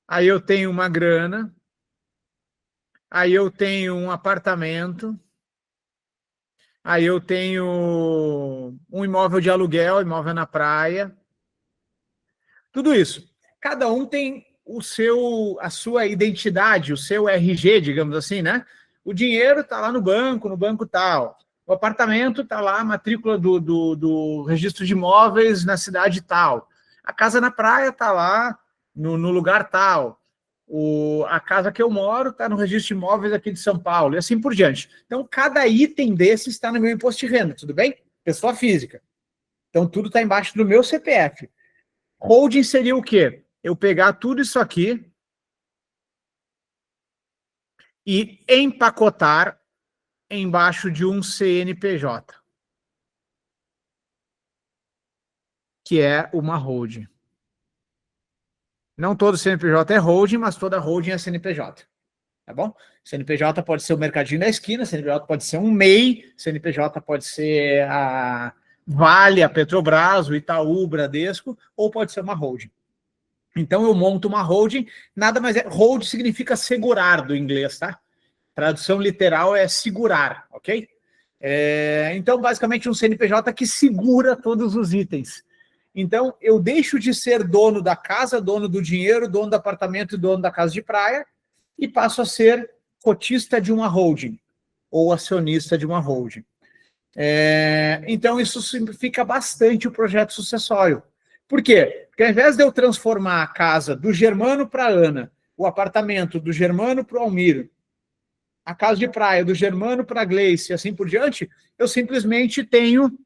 Aí eu tenho uma grana. Aí eu tenho um apartamento. Aí eu tenho um imóvel de aluguel, imóvel na praia. Tudo isso. Cada um tem a sua identidade, o seu RG, digamos assim, né? O dinheiro está lá no banco tal. O apartamento está lá, a matrícula do registro de imóveis na cidade tal. A casa na praia está lá no lugar tal. A casa que eu moro está no registro de imóveis aqui de São Paulo, e assim por diante. Então, cada item desse está no meu imposto de renda, tudo bem? Pessoa física. Então, tudo está embaixo do meu CPF. Holding seria o quê? Eu pegar tudo isso aqui e empacotar embaixo de um CNPJ, que é uma holding. Não todo CNPJ é holding, mas toda holding é CNPJ. Tá bom? CNPJ pode ser o mercadinho da esquina, CNPJ pode ser um MEI, CNPJ pode ser a Vale, a Petrobras, o Itaú, o Bradesco, ou pode ser uma holding. Então eu monto uma holding, nada mais é... Hold significa segurar do inglês, tá? Tradução literal é segurar, ok? Então, basicamente, um CNPJ que segura todos os itens. Então, eu deixo de ser dono da casa, dono do dinheiro, dono do apartamento e dono da casa de praia e passo a ser cotista de uma holding ou acionista de uma holding. Então, isso simplifica bastante o projeto sucessório. Por quê? Porque ao invés de eu transformar a casa do Germano para a Ana, o apartamento do Germano para o Almiro, a casa de praia do Germano para a Gleice e assim por diante, eu simplesmente tenho,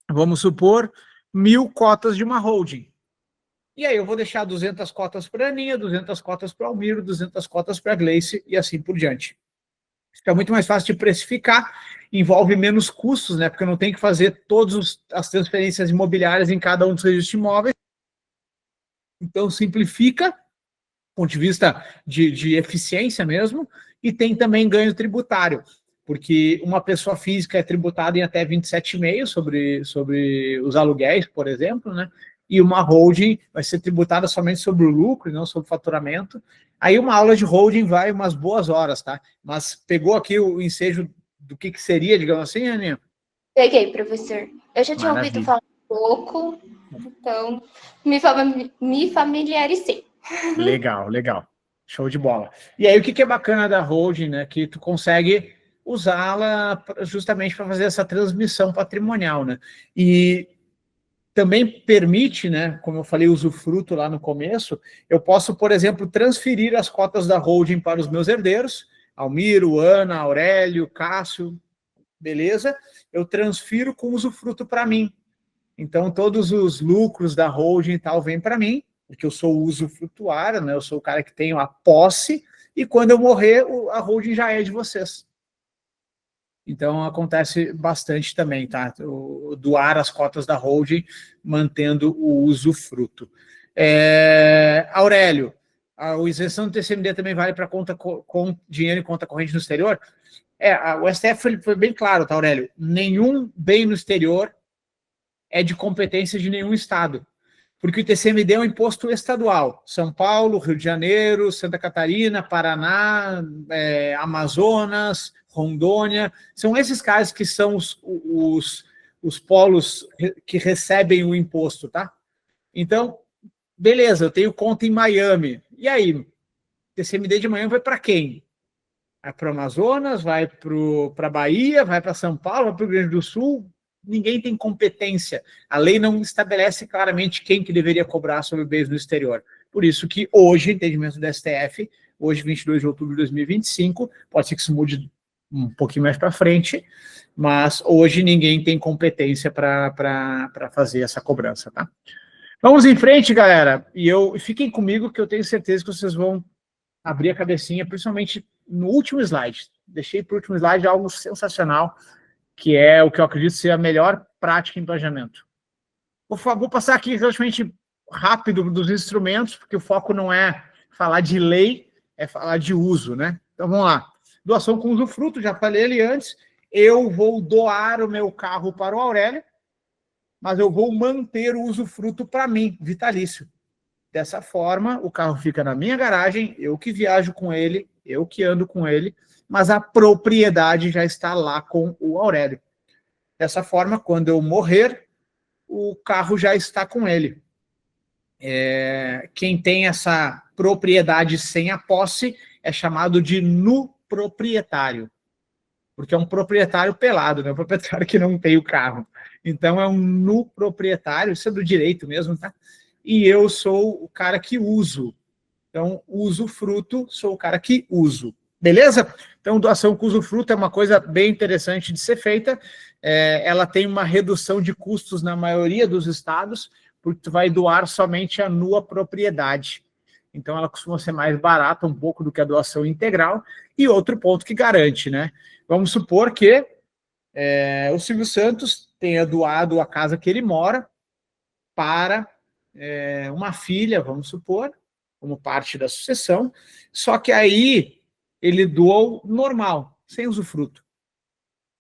vamos supor, 1000 cotas de uma holding. E aí eu vou deixar 200 cotas para a Aninha, 200 cotas para o Almiro, 200 cotas para a Gleice e assim por diante. Fica muito mais fácil de precificar, envolve menos custos, né? Porque eu não tenho que fazer todas as transferências imobiliárias em cada um dos registros de imóveis. Então simplifica, do ponto de vista de eficiência mesmo, e tem também ganho tributário, porque uma pessoa física é tributada em até 27,5% sobre os aluguéis, por exemplo, né? E uma holding vai ser tributada somente sobre o lucro e não sobre o faturamento. Aí uma aula de holding vai umas boas horas, tá? Mas pegou aqui o ensejo do que seria, digamos assim, Aninha? Peguei, professor. Eu já tinha Maravilha. ouvido falar um pouco, então me familiarizei. Legal, legal. Show de bola. E aí, o que é bacana da holding, né? Que tu consegue usá-la justamente para fazer essa transmissão patrimonial, né? E também permite, né? Como eu falei, usufruto lá no começo, eu posso, por exemplo, transferir as cotas da holding para os meus herdeiros, Almiro, Ana, Aurélio, Cássio, beleza? Eu transfiro com usufruto para mim. Então, todos os lucros da holding e tal vêm para mim, porque eu sou o usufrutuário, né? Eu sou o cara que tenho a posse, e quando eu morrer, a holding já é de vocês. Então, acontece bastante também, tá? Doar as cotas da holding, mantendo o usufruto. Aurélio, a isenção do TCMD também vale para conta com dinheiro em conta corrente no exterior? O STF foi bem claro, tá, Aurélio? Nenhum bem no exterior é de competência de nenhum estado, porque o ITCMD é um imposto estadual. São Paulo, Rio de Janeiro, Santa Catarina, Paraná, Amazonas, Rondônia, são esses casos que são os polos que recebem o imposto, tá? Então, beleza, eu tenho conta em Miami. E aí, TCMD de Miami vai para quem? Vai para o Amazonas, vai para a Bahia, vai para São Paulo, vai para o Rio Grande do Sul? Ninguém tem competência. A lei não estabelece claramente quem que deveria cobrar sobre bens no exterior. Por isso que hoje, entendimento do STF, hoje, 22 de outubro de 2025, pode ser que isso mude um pouquinho mais para frente, mas hoje ninguém tem competência para fazer essa cobrança, tá? Vamos em frente, galera. E fiquem comigo que eu tenho certeza que vocês vão abrir a cabecinha, principalmente no último slide. Deixei para o último slide algo sensacional, que é o que eu acredito ser a melhor prática em planejamento. Vou passar aqui relativamente rápido dos instrumentos, porque o foco não é falar de lei, é falar de uso, né? Então, vamos lá. Doação com usufruto, já falei ali antes. Eu vou doar o meu carro para o Aurélio, mas eu vou manter o usufruto para mim, vitalício. Dessa forma, o carro fica na minha garagem, eu que viajo com ele, eu que ando com ele, mas a propriedade já está lá com o Aurélio. Dessa forma, quando eu morrer, o carro já está com ele. Quem tem essa propriedade sem a posse é chamado de nuproprietário, porque é um proprietário pelado, né? Um proprietário que não tem o carro. Então, é um nuproprietário, isso é do direito mesmo, tá? E eu sou o cara que uso. Então, usufruto, sou o cara que uso. Beleza? Então, doação com usufruto é uma coisa bem interessante de ser feita. Ela tem uma redução de custos na maioria dos estados, porque tu vai doar somente a nua propriedade. então ela costuma ser mais barata um pouco do que a doação integral. E outro ponto que garante, né? Vamos supor que o Silvio Santos tenha doado a casa que ele mora para uma filha, vamos supor, como parte da sucessão, só que aí ele doou normal, sem usufruto.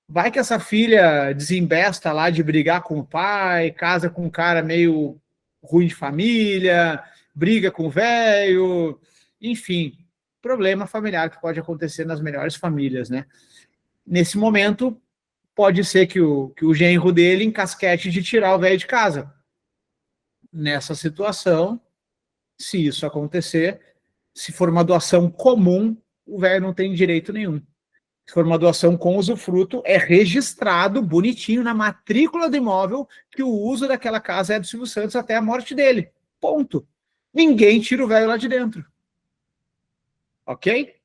Vai que essa filha desembesta lá de brigar com o pai, casa com um cara meio ruim de família, briga com o velho, enfim, problema familiar que pode acontecer nas melhores famílias, né? Nesse momento, pode ser que o genro dele encasquete de tirar o velho de casa. Nessa situação, se isso acontecer, se for uma doação comum, o velho não tem direito nenhum. Se for uma doação com usufruto, é registrado bonitinho na matrícula do imóvel que o uso daquela casa é do Silvio Santos até a morte dele. Ponto. Ninguém tira o velho lá de dentro. Ok?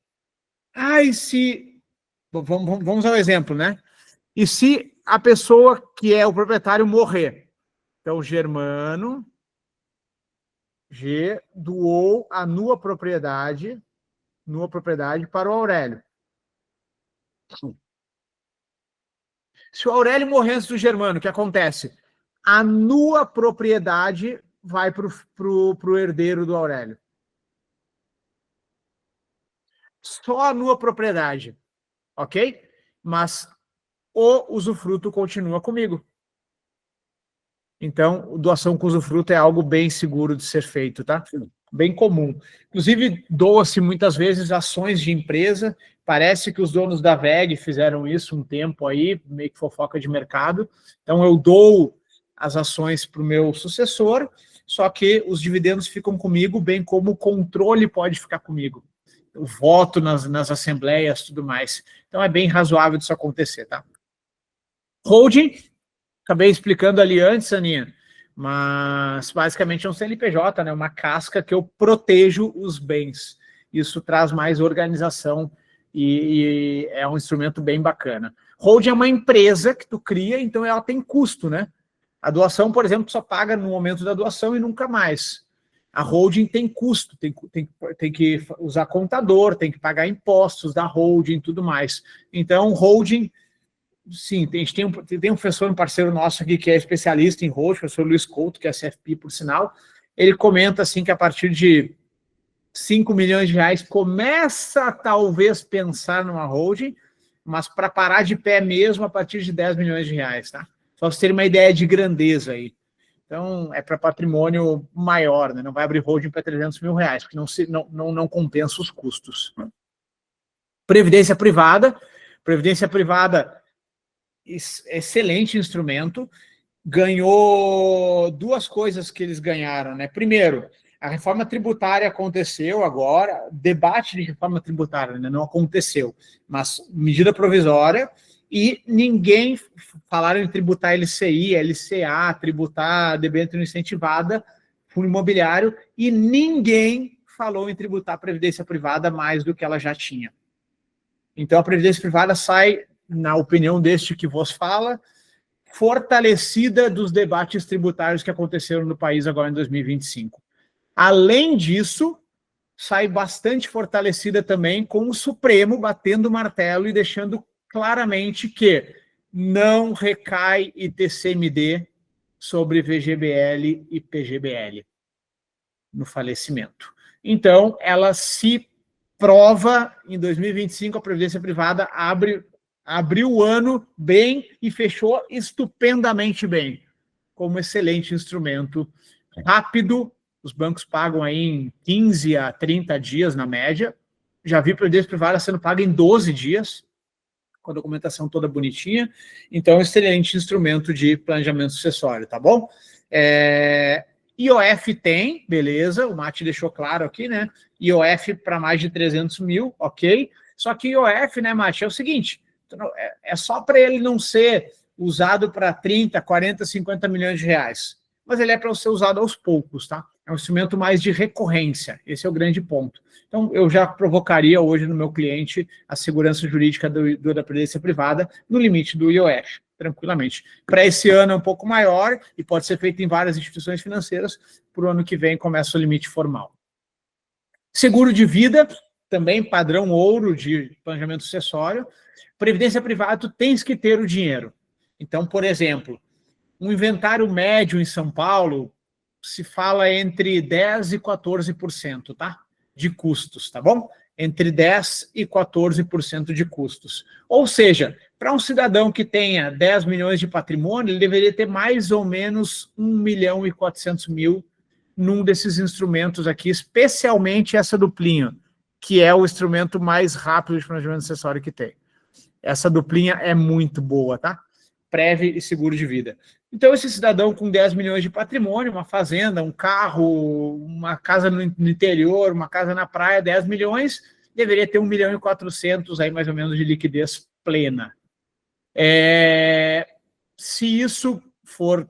E se... Vamos ao exemplo, né? E se a pessoa que é o proprietário morrer? Então, Germano G doou a nua propriedade para o Aurélio. Se o Aurélio morrer antes do Germano, o que acontece? A nua propriedade vai para o herdeiro do Aurélio. Só a nua propriedade, ok? Mas o usufruto continua comigo. Então, doação com usufruto é algo bem seguro de ser feito, tá? Bem comum. Inclusive, doa-se muitas vezes ações de empresa. Parece que os donos da VEG fizeram isso um tempo aí, meio que fofoca de mercado. Então, eu dou as ações para o meu sucessor, só que os dividendos ficam comigo, bem como o controle pode ficar comigo. O voto nas assembleias, tudo mais. Então, é bem razoável disso acontecer, tá? Holding. Acabei explicando ali antes, Aninha, mas basicamente é um CNPJ, né? Uma casca que eu protejo os bens. Isso traz mais organização e é um instrumento bem bacana. Holding é uma empresa que tu cria, então ela tem custo, né? A doação, por exemplo, só paga no momento da doação e nunca mais. A holding tem custo, tem que usar contador, tem que pagar impostos da holding e tudo mais. Então, holding... Sim, a gente tem um professor, um parceiro nosso aqui que é especialista em holding, o professor Luiz Couto, que é CFP, por sinal. Ele comenta assim que a partir de 5 milhões de reais começa talvez pensar numa holding, mas para parar de pé mesmo a partir de 10 milhões de reais, tá? Só para vocês terem uma ideia de grandeza aí. Então, é para patrimônio maior, né? Não vai abrir holding para 300 mil reais, porque não compensa os custos. Previdência privada. Previdência privada, excelente instrumento, ganhou duas coisas que eles ganharam, né? Primeiro, a reforma tributária aconteceu agora, debate de reforma tributária ainda não aconteceu, mas medida provisória, e ninguém falaram em tributar LCI, LCA, tributar debênture incentivada, fundo imobiliário, e ninguém falou em tributar a previdência privada mais do que ela já tinha. Então a previdência privada sai, na opinião deste que vos fala, fortalecida dos debates tributários que aconteceram no país agora em 2025. Além disso, sai bastante fortalecida também com o Supremo batendo o martelo e deixando claramente que não recai ITCMD sobre VGBL e PGBL no falecimento. Então, ela se prova, em 2025, a Previdência Privada abriu o ano bem e fechou estupendamente bem, como excelente instrumento, rápido, os bancos pagam aí em 15 a 30 dias na média, já vi Previdência Privada sendo paga em 12 dias, com a documentação toda bonitinha, então excelente instrumento de planejamento sucessório, tá bom? IOF tem, beleza, o Mate deixou claro aqui, né? IOF para mais de 300 mil, ok? Só que IOF, né, Mate, é o seguinte, é só para ele não ser usado para 30, 40, 50 milhões de reais. Mas ele é para ser usado aos poucos, tá? É um instrumento mais de recorrência. Esse é o grande ponto. Então, eu já provocaria hoje no meu cliente a segurança jurídica da previdência privada no limite do IOF, tranquilamente. Para esse ano é um pouco maior e pode ser feito em várias instituições financeiras. Para o ano que vem começa o limite formal. Seguro de vida, também padrão ouro de planejamento sucessório. Previdência privada, tu tens que ter o dinheiro. Então, por exemplo, um inventário médio em São Paulo se fala entre 10% e 14%, tá? De custos, tá bom? Entre 10% e 14% de custos. Ou seja, para um cidadão que tenha 10 milhões de patrimônio, ele deveria ter mais ou menos 1.400.000 num desses instrumentos aqui, especialmente essa duplinha, que é o instrumento mais rápido de planejamento acessório que tem. Essa duplinha é muito boa, tá? Prev e seguro de vida. Então, esse cidadão com 10 milhões de patrimônio, uma fazenda, um carro, uma casa no interior, uma casa na praia, 10 milhões, deveria ter 1.400.000 aí, mais ou menos, de liquidez plena. Se isso for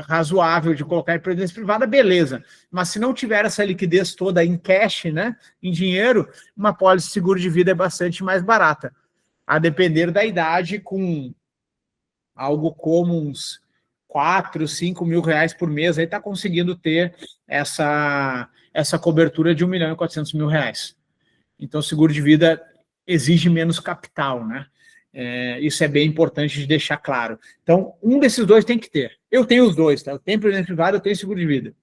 razoável de colocar em previdência privada, beleza. Mas se não tiver essa liquidez toda em cash, né, em dinheiro, uma pólice de seguro de vida é bastante mais barata. A depender da idade, com algo como uns 4, 5 mil reais por mês, aí está conseguindo ter essa cobertura de 1.400.000 reais. Então, o seguro de vida exige menos capital, né? Isso é bem importante de deixar claro. Então, um desses dois tem que ter. Eu tenho os dois, tá? Eu tenho previdência privada, eu tenho seguro de vida.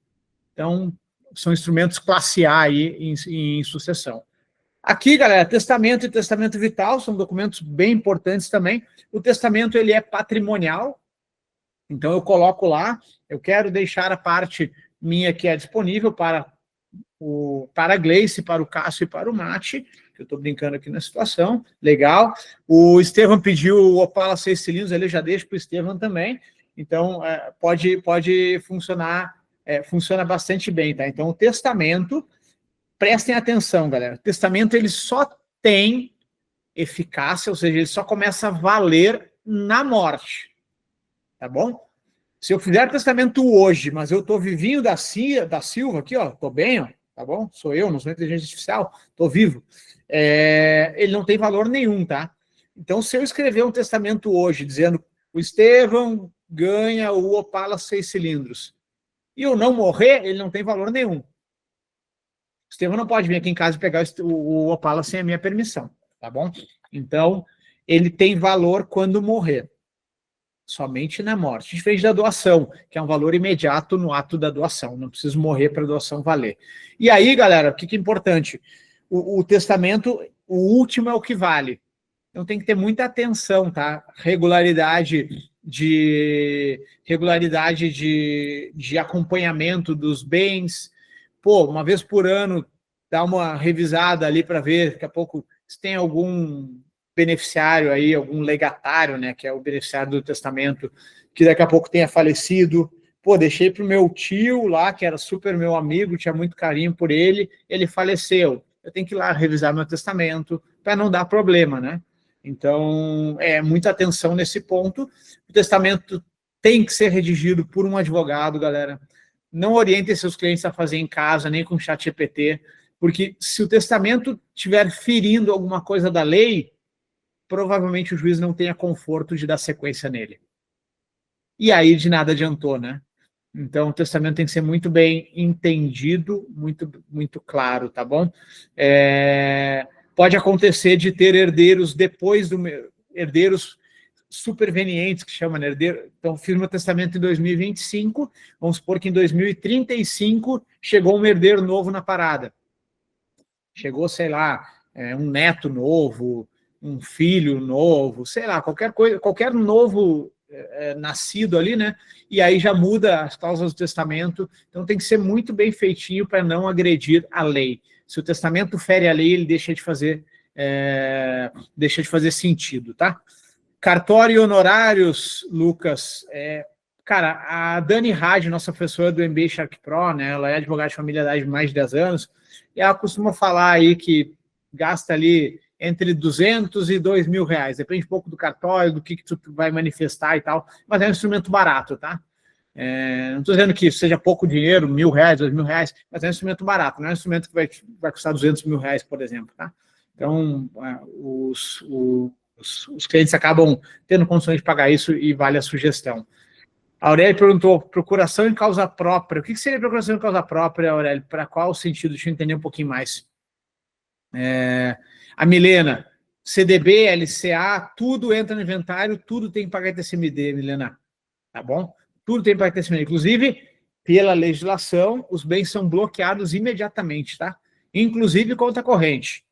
Então, são instrumentos classe A aí em sucessão. Aqui, galera, testamento e testamento vital são documentos bem importantes também. O testamento, ele é patrimonial, então eu coloco lá, eu quero deixar a parte minha que é disponível para a Gleice, para o Cássio e para o Mate, que eu estou brincando aqui na situação, legal. O Estevam pediu o Opala 6 cilindros, ele já deixa para o Estevam também, então pode funcionar, funciona bastante bem, tá? Então o testamento, prestem atenção, galera, o testamento ele só tem eficácia, ou seja, ele só começa a valer na morte, tá bom? Se eu fizer testamento hoje, mas eu estou vivinho da Silva aqui, ó, estou bem, ó, tá bom? Sou eu, não sou inteligência artificial, estou vivo. Ele não tem valor nenhum, tá? Então, se eu escrever um testamento hoje, dizendo o Estevão ganha o Opala 6 cilindros, e eu não morrer, ele não tem valor nenhum. O Estevão não pode vir aqui em casa e pegar o Opala sem a minha permissão, tá bom? Então, ele tem valor quando morrer. Somente na morte. Diferente da doação, que é um valor imediato no ato da doação. Não preciso morrer para a doação valer. E aí, galera, o que é importante? O testamento, o último é o que vale. Então tem que ter muita atenção, tá? Regularidade de acompanhamento dos bens. Pô, uma vez por ano, dá uma revisada ali para ver, daqui a pouco, se tem algum beneficiário aí, algum legatário, né, que é o beneficiário do testamento, que daqui a pouco tenha falecido. Pô, deixei para o meu tio lá, que era super meu amigo, tinha muito carinho por ele, ele faleceu. Eu tenho que ir lá revisar meu testamento para não dar problema, né? Então, muita atenção nesse ponto. O testamento tem que ser redigido por um advogado, galera. Não orientem seus clientes a fazer em casa, nem com chat GPT, porque se o testamento estiver ferindo alguma coisa da lei, provavelmente o juiz não tenha conforto de dar sequência nele. E aí de nada adiantou, né? Então o testamento tem que ser muito bem entendido, muito, muito claro, tá bom? Pode acontecer de ter herdeiros depois herdeiros supervenientes, que chama, né? Então fiz meu testamento em 2025, vamos supor que em 2035 chegou um herdeiro novo na parada. Chegou, sei lá, um neto novo, um filho novo, sei lá, qualquer coisa, qualquer novo nascido ali, né? E aí já muda as cláusulas do testamento. Então tem que ser muito bem feitinho para não agredir a lei. Se o testamento fere a lei, ele deixa de fazer sentido, tá? Cartório e honorários, Lucas. Cara, a Dani Hadi, nossa professora do MBA Shark Pro, né? Ela é advogada de família há mais de 10 anos, e ela costuma falar aí que gasta ali entre 200 e 2 mil reais, depende um pouco do cartório, do que tu vai manifestar e tal, mas é um instrumento barato, tá? Não estou dizendo que seja pouco dinheiro, 1.000 reais, 2 mil reais, mas é um instrumento barato, não é um instrumento que vai custar 200 mil reais, por exemplo, tá? Então, os clientes acabam tendo condições de pagar isso e vale a sugestão. A Aurélio perguntou, procuração em causa própria. O que seria procuração em causa própria, Aurélio? Para qual sentido? Deixa eu entender um pouquinho mais. A Milena, CDB, LCA, tudo entra no inventário, tudo tem que pagar TCMD, Milena. Tá bom? Tudo tem que pagar TCMD. Inclusive, pela legislação, os bens são bloqueados imediatamente, tá? Inclusive conta corrente.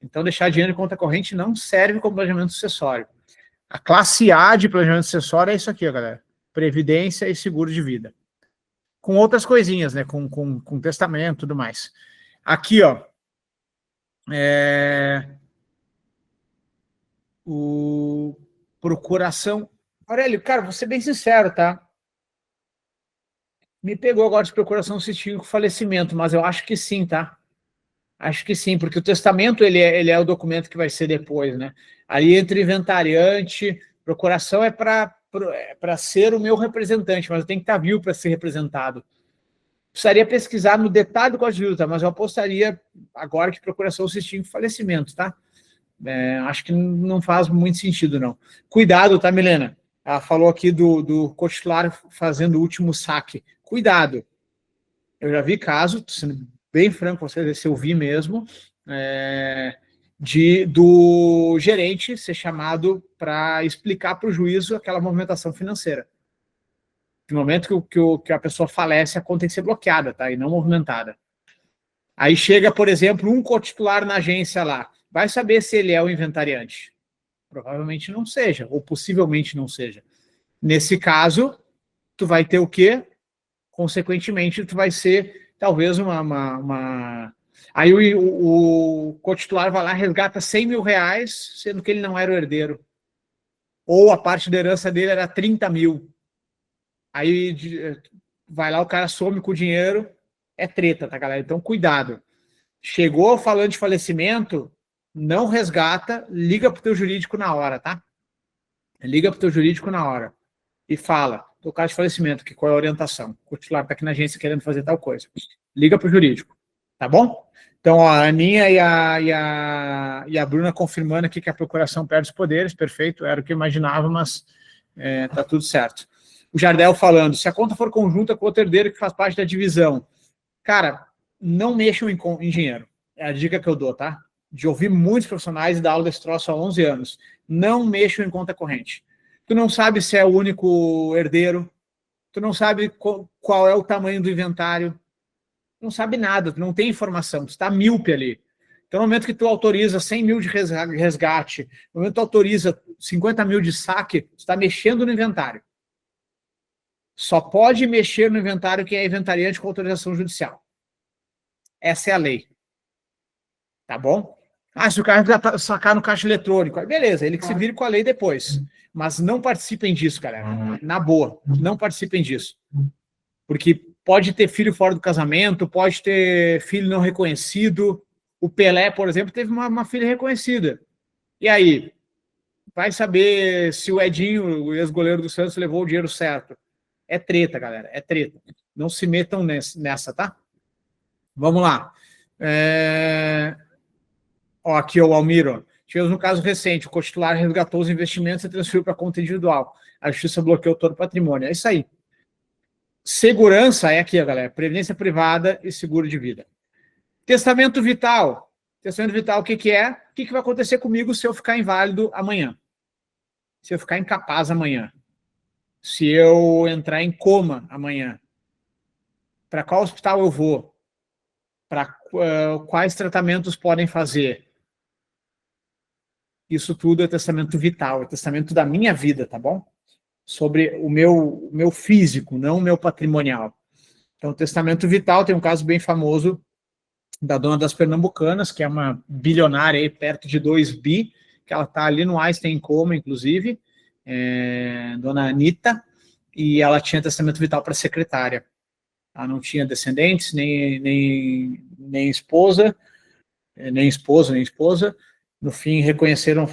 Então, deixar dinheiro em conta corrente não serve como planejamento sucessório. A classe A de planejamento sucessório é isso aqui, ó, galera. Previdência e seguro de vida. Com outras coisinhas, né? Com testamento e tudo mais. Aqui, ó. O procuração. Aurélio, cara, vou ser bem sincero, tá? Me pegou agora de procuração assistindo com falecimento, mas eu acho que sim, tá? Acho que sim, porque o testamento ele é o documento que vai ser depois, né? Ali entre inventariante, procuração é para ser o meu representante, mas eu tenho que estar vivo para ser representado. Precisaria pesquisar no detalhe do Código Civil, tá? Mas eu apostaria agora que procuração se extingue com falecimento, tá? Acho que não faz muito sentido, não. Cuidado, tá, Milena? Ela falou aqui do co-titular fazendo o último saque. Cuidado. Eu já vi caso, sendo bem franco com vocês, se eu vi mesmo, do gerente ser chamado para explicar para o juízo aquela movimentação financeira. No momento que a pessoa falece, a conta tem que ser bloqueada, tá? E não movimentada. Aí chega, por exemplo, um co-titular na agência lá. Vai saber se ele é o inventariante. Provavelmente não seja, ou possivelmente não seja. Nesse caso, tu vai ter o quê? Consequentemente, tu vai ser, talvez, Aí o co-titular vai lá e resgata 100 mil reais, sendo que ele não era o herdeiro. Ou a parte da herança dele era 30 mil. Aí vai lá, o cara some com o dinheiro, é treta, tá, galera? Então, cuidado. Chegou falando de falecimento, não resgata, liga pro teu jurídico na hora, tá? Liga pro teu jurídico na hora e fala, tô caso de falecimento, qual é a orientação? O titular tá aqui na agência querendo fazer tal coisa. Liga pro jurídico, tá bom? Então, ó, a Aninha e a Bruna confirmando aqui que a procuração perde os poderes, perfeito, era o que eu imaginava, mas tá tudo certo. O Jardel falando, se a conta for conjunta com outro herdeiro que faz parte da divisão, cara, não mexam em dinheiro. É a dica que eu dou, tá? De ouvir muitos profissionais e dar aula desse troço há 11 anos. Não mexam em conta corrente. Tu não sabe se é o único herdeiro, tu não sabe qual é o tamanho do inventário, não sabe nada, tu não tem informação, tu está míope ali. Então, no momento que tu autoriza 100 mil de resgate, no momento que tu autoriza 50 mil de saque, tu está mexendo no inventário. Só pode mexer no inventário quem é inventariante com autorização judicial. Essa é a lei. Tá bom? Se o cara sacar no caixa eletrônico, beleza, ele que se vire com a lei depois. Mas não participem disso, galera. Na boa, não participem disso. Porque pode ter filho fora do casamento, pode ter filho não reconhecido. O Pelé, por exemplo, teve uma filha reconhecida. E aí? Vai saber se o Edinho, o ex-goleiro do Santos, levou o dinheiro certo. É treta, galera, é treta. Não se metam nessa, tá? Vamos lá. Aqui o Almiro. Tivemos um caso recente, o co-titular resgatou os investimentos e transferiu para a conta individual. A justiça bloqueou todo o patrimônio. É isso aí. Segurança é aqui, galera. Previdência privada e seguro de vida. Testamento vital. Testamento vital, o que é? O que vai acontecer comigo se eu ficar inválido amanhã? Se eu ficar incapaz amanhã? Se eu entrar em coma amanhã? Para qual hospital eu vou? Para quais tratamentos podem fazer? Isso tudo é testamento vital, é testamento da minha vida, tá bom? Sobre o meu físico, não o meu patrimonial. Então, testamento vital, tem um caso bem famoso da dona das Pernambucanas, que é uma bilionária aí, perto de 2 bi, que ela está ali no Einstein em coma, inclusive, dona Anitta, e ela tinha testamento vital para a secretária. Ela não tinha descendentes, nem esposa, nem esposa. No fim, reconheceram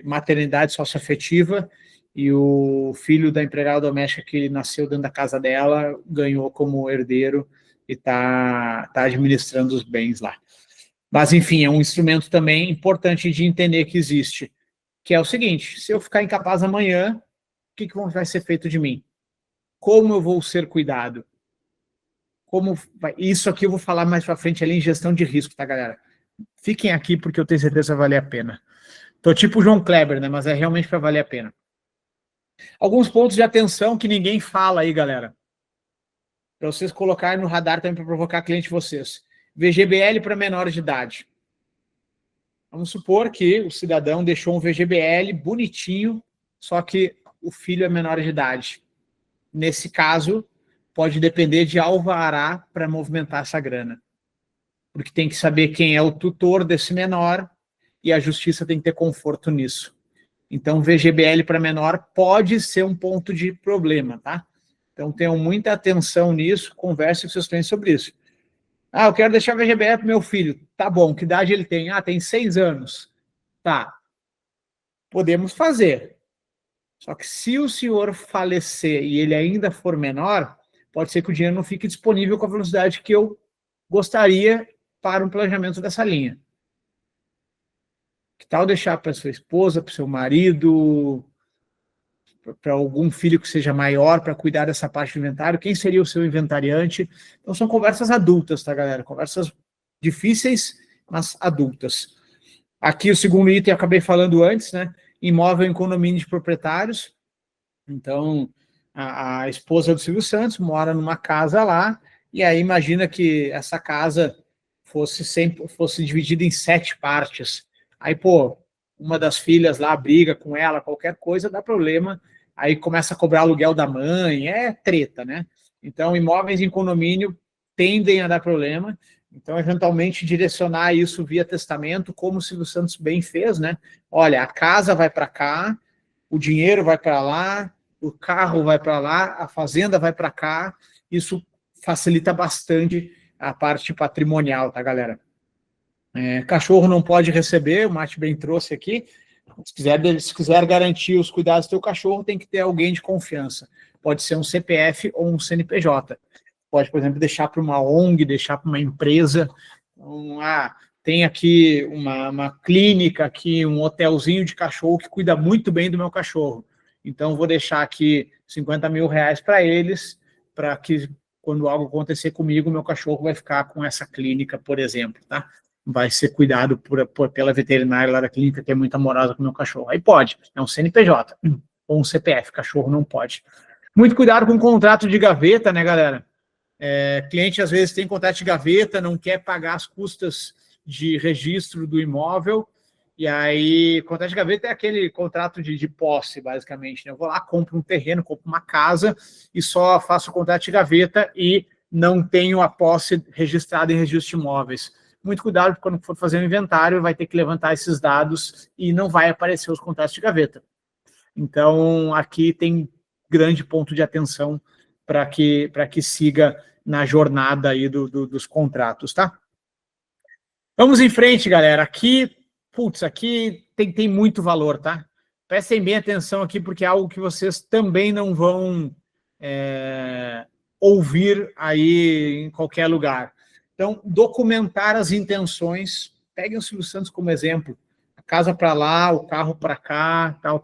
maternidade socioafetiva, e o filho da empregada doméstica que nasceu dentro da casa dela ganhou como herdeiro e está administrando os bens lá. Mas, enfim, é um instrumento também importante de entender que existe, que é o seguinte: se eu ficar incapaz amanhã, que vai ser feito de mim? Como eu vou ser cuidado? Isso aqui eu vou falar mais para frente ali em gestão de risco, tá, galera? Fiquem aqui porque eu tenho certeza que vai valer a pena. Tô tipo o João Kleber, né? Mas é realmente para valer a pena. Alguns pontos de atenção que ninguém fala aí, galera. Para vocês colocarem no radar também para provocar cliente de vocês. VGBL para menores de idade. Vamos supor que o cidadão deixou um VGBL bonitinho, só que o filho é menor de idade. Nesse caso, pode depender de alvará para movimentar essa grana. Porque tem que saber quem é o tutor desse menor e a justiça tem que ter conforto nisso. Então, VGBL para menor pode ser um ponto de problema, tá? Então, tenham muita atenção nisso, converse com seus clientes sobre isso. Ah, eu quero deixar VGBL para meu filho. Tá bom, que idade ele tem? Ah, tem 6 anos. Tá. Podemos fazer. Só que se o senhor falecer e ele ainda for menor, pode ser que o dinheiro não fique disponível com a velocidade que eu gostaria para um planejamento dessa linha. Que tal deixar para sua esposa, para seu marido, para algum filho que seja maior, para cuidar dessa parte do inventário? Quem seria o seu inventariante? Então, são conversas adultas, tá, galera? Conversas difíceis, mas adultas. Aqui, o segundo item, eu acabei falando antes, né? Imóvel em condomínio de proprietários. Então, a esposa do Silvio Santos mora numa casa lá, e aí imagina que essa casa fosse dividida em 7 partes. Aí, pô, uma das filhas lá briga com ela, qualquer coisa, dá problema, aí começa a cobrar aluguel da mãe, é treta, né? Então, imóveis em condomínio tendem a dar problema, então, eventualmente, direcionar isso via testamento, como o Silvio Santos bem fez, né? Olha, a casa vai para cá, o dinheiro vai para lá, o carro vai para lá, a fazenda vai para cá, isso facilita bastante a parte patrimonial, tá, galera? Cachorro não pode receber, o Mate bem trouxe aqui. Se quiser garantir os cuidados do teu cachorro, tem que ter alguém de confiança. Pode ser um CPF ou um CNPJ. Pode, por exemplo, deixar para uma ONG, deixar para uma empresa. Então, tem aqui uma clínica, aqui, um hotelzinho de cachorro que cuida muito bem do meu cachorro. Então, vou deixar aqui 50 mil reais para eles, para que, quando algo acontecer comigo, meu cachorro vai ficar com essa clínica, por exemplo, tá? Vai ser cuidado pela veterinária lá da clínica, que é muito amorosa com o meu cachorro. Aí pode, é um CNPJ ou um CPF, cachorro não pode. Muito cuidado com o contrato de gaveta, né, galera? Cliente, às vezes, tem contrato de gaveta, não quer pagar as custas de registro do imóvel, e aí, contrato de gaveta é aquele contrato de posse, basicamente, né? Eu vou lá, compro um terreno, compro uma casa, e só faço o contrato de gaveta e não tenho a posse registrada em registro de imóveis. Muito cuidado, porque quando for fazer um inventário, vai ter que levantar esses dados e não vai aparecer os contratos de gaveta. Então, aqui tem grande ponto de atenção para que siga na jornada aí dos contratos, tá? Vamos em frente, galera. Aqui tem muito valor, tá? Prestem bem atenção aqui, porque é algo que vocês também não vão ouvir aí em qualquer lugar. Então, documentar as intenções. Peguem o Silvio Santos como exemplo. A casa para lá, o carro para cá, tal.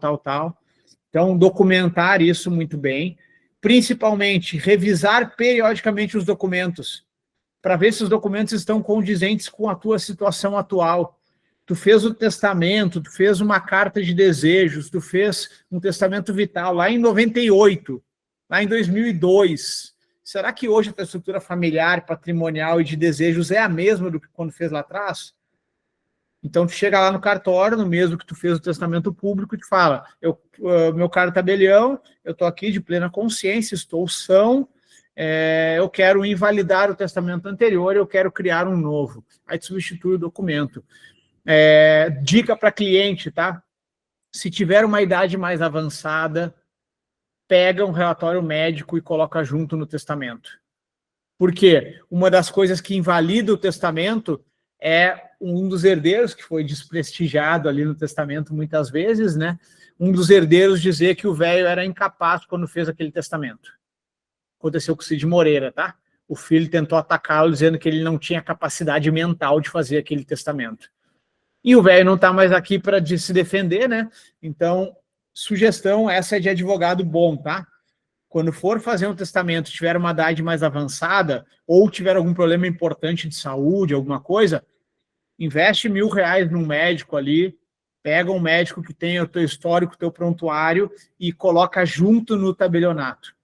Então, documentar isso muito bem. Principalmente, revisar periodicamente os documentos, para ver se os documentos estão condizentes com a tua situação atual. Tu fez o testamento, tu fez uma carta de desejos, tu fez um testamento vital lá em 98, lá em 2002. Será que hoje a tua estrutura familiar, patrimonial e de desejos é a mesma do que quando fez lá atrás? Então, tu chega lá no cartório, no mesmo que tu fez o testamento público, e te fala, meu caro tabelião, eu estou aqui de plena consciência, estou são, eu quero invalidar o testamento anterior, eu quero criar um novo. Aí tu substitui o documento. Dica para cliente, tá? Se tiver uma idade mais avançada, pega um relatório médico e coloca junto no testamento. Por quê? Uma das coisas que invalida o testamento é um dos herdeiros, que foi desprestigiado ali no testamento muitas vezes, né? Um dos herdeiros dizer que o velho era incapaz quando fez aquele testamento. Aconteceu com o Cid Moreira, tá? O filho tentou atacá-lo dizendo que ele não tinha capacidade mental de fazer aquele testamento. E o velho não está mais aqui para se defender, né? Então, sugestão, essa é de advogado bom, tá? Quando for fazer um testamento, tiver uma idade mais avançada, ou tiver algum problema importante de saúde, alguma coisa, investe R$1.000 num médico ali, pega um médico que tenha o teu histórico, o teu prontuário, e coloca junto no tabelionato.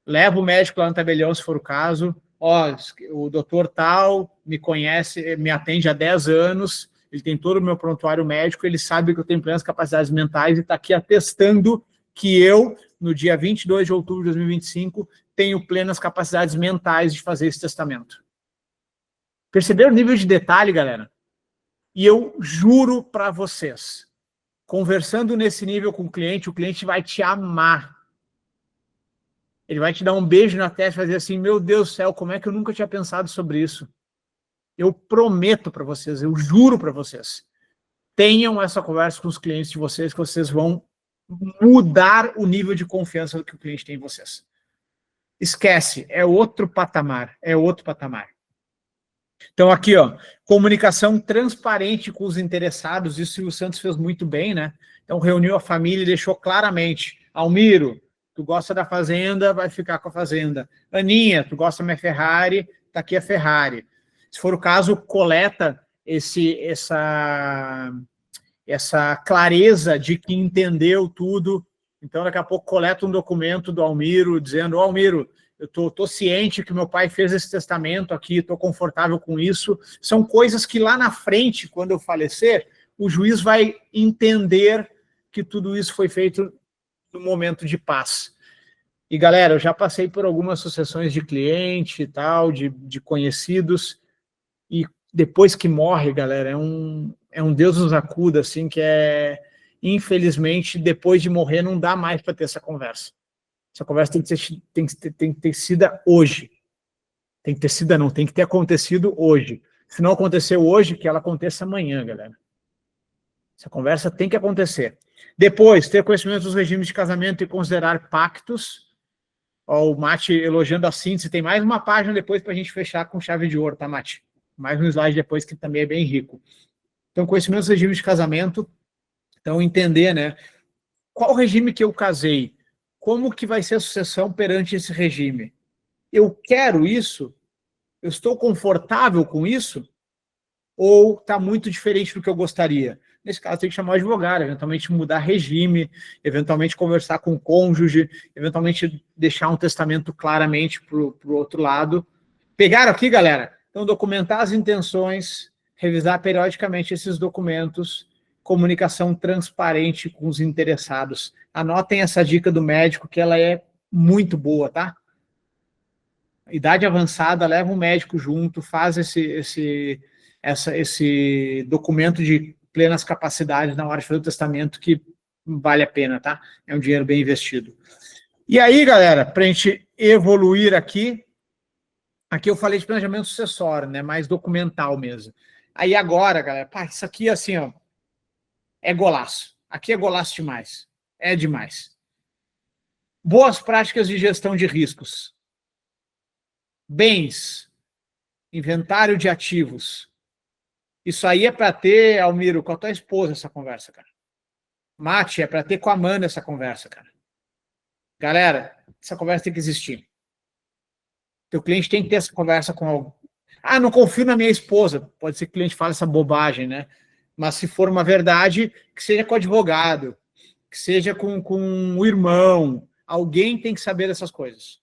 Leva o médico lá no tabelião, se for o caso. Ó, o doutor tal me conhece, me atende há 10 anos, ele tem todo o meu prontuário médico, ele sabe que eu tenho plenas capacidades mentais e está aqui atestando que eu, no dia 22 de outubro de 2025, tenho plenas capacidades mentais de fazer esse testamento. Perceberam o nível de detalhe, galera? E eu juro para vocês, conversando nesse nível com o cliente vai te amar. Ele vai te dar um beijo na testa e vai dizer assim, meu Deus do céu, como é que eu nunca tinha pensado sobre isso? Eu prometo para vocês, eu juro para vocês, tenham essa conversa com os clientes de vocês, que vocês vão mudar o nível de confiança que o cliente tem em vocês. Esquece, é outro patamar, é outro patamar. Então aqui, ó, comunicação transparente com os interessados, isso o Silvio Santos fez muito bem, né? Então reuniu a família e deixou claramente, Almiro, tu gosta da fazenda, vai ficar com a fazenda. Aninha, tu gosta da minha Ferrari, tá aqui a Ferrari. Se for o caso, coleta essa clareza de que entendeu tudo. Então, daqui a pouco, coleta um documento do Almiro, dizendo, Almiro, eu tô ciente que meu pai fez esse testamento aqui, estou confortável com isso. São coisas que lá na frente, quando eu falecer, o juiz vai entender que tudo isso foi feito no momento de paz. E, galera, eu já passei por algumas sucessões de cliente e tal, de conhecidos, e depois que morre, galera, é um Deus nos acuda, assim, que infelizmente, depois de morrer, não dá mais para ter essa conversa. Essa conversa tem que ter sido hoje. Tem que ter sido, não, tem que ter acontecido hoje. Se não aconteceu hoje, que ela aconteça amanhã, galera. Essa conversa tem que acontecer. Depois, ter conhecimento dos regimes de casamento e considerar pactos. Ó, o Mate elogiando a síntese. Tem mais uma página depois para a gente fechar com chave de ouro, tá, Mate? Mais um slide depois, que também é bem rico. Então, conhecimento dos regimes de casamento. Então, entender, né? Qual regime que eu casei? Como que vai ser a sucessão perante esse regime? Eu quero isso? Eu estou confortável com isso? Ou está muito diferente do que eu gostaria? Nesse caso, tem que chamar o advogado, eventualmente mudar regime, eventualmente conversar com o cônjuge, eventualmente deixar um testamento claramente para o outro lado. Pegaram aqui, galera? Então, documentar as intenções, revisar periodicamente esses documentos, comunicação transparente com os interessados. Anotem essa dica do médico, que ela é muito boa, tá? Idade avançada, leva um médico junto, faz esse documento de plenas capacidades na hora de fazer o testamento, que vale a pena, tá? É um dinheiro bem investido. E aí, galera, para a gente evoluir aqui eu falei de planejamento sucessório, né? Mais documental mesmo. Aí agora, galera, pá, isso aqui, assim, ó, é golaço. Aqui é golaço demais. É demais. Boas práticas de gestão de riscos. Bens. Inventário de ativos. Isso aí é para ter, Almiro, com a tua esposa essa conversa, cara. Mate, é para ter com a Amanda essa conversa, cara. Galera, essa conversa tem que existir. Teu cliente tem que ter essa conversa com alguém. Ah, não confio na minha esposa. Pode ser que o cliente fale essa bobagem, né? Mas se for uma verdade, que seja com o advogado, que seja com o irmão. Alguém tem que saber dessas coisas.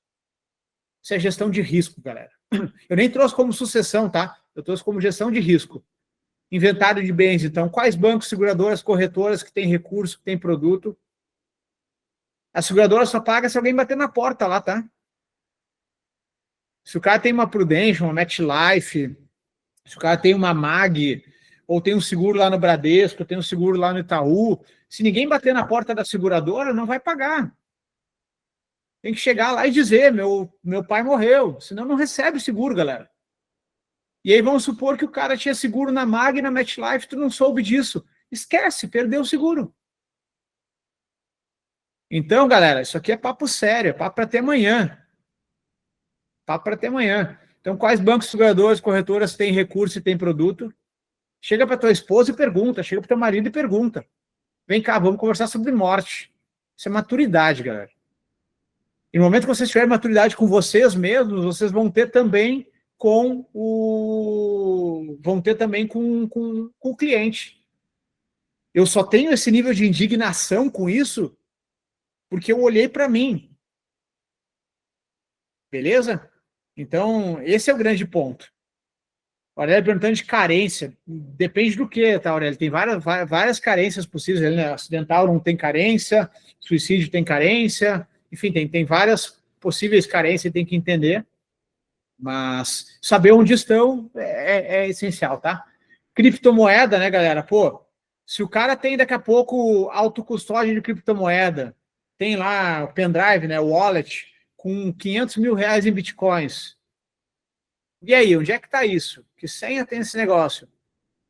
Isso é gestão de risco, galera. Eu nem trouxe como sucessão, tá? Eu trouxe como gestão de risco. Inventário de bens, então. Quais bancos, seguradoras, corretoras que têm recurso, que têm produto? A seguradora só paga se alguém bater na porta lá, tá? Se o cara tem uma Prudential, uma MetLife, se o cara tem uma MAG, ou tem um seguro lá no Bradesco, tem um seguro lá no Itaú, se ninguém bater na porta da seguradora, não vai pagar. Tem que chegar lá e dizer, meu pai morreu, senão não recebe seguro, galera. E aí vamos supor que o cara tinha seguro na MAG e na MetLife, tu não soube disso. Esquece, perdeu o seguro. Então, galera, isso aqui é papo sério, é papo para até amanhã. Papo para até amanhã. Então, quais bancos, seguradoras, corretoras têm recurso e têm produto? Chega para tua esposa e pergunta, chega para teu marido e pergunta. Vem cá, vamos conversar sobre morte. Isso é maturidade, galera. E no momento que vocês tiverem maturidade com vocês mesmos, vocês vão ter também com o cliente. Eu só tenho esse nível de indignação com isso porque eu olhei para mim. Beleza? Então, esse é o grande ponto. O Aurélio perguntando de carência. Depende do que, tá, Aurélio? Tem várias carências possíveis. Né? Acidental não tem carência, suicídio tem carência, enfim, tem várias possíveis carências que tem que entender. Mas saber onde estão é essencial, tá? Criptomoeda, né, galera? Pô, se o cara tem daqui a pouco autocustódia de criptomoeda, tem lá o pendrive, né, o wallet, com 500 mil reais em bitcoins. E aí, onde é que tá isso? Que senha tem esse negócio?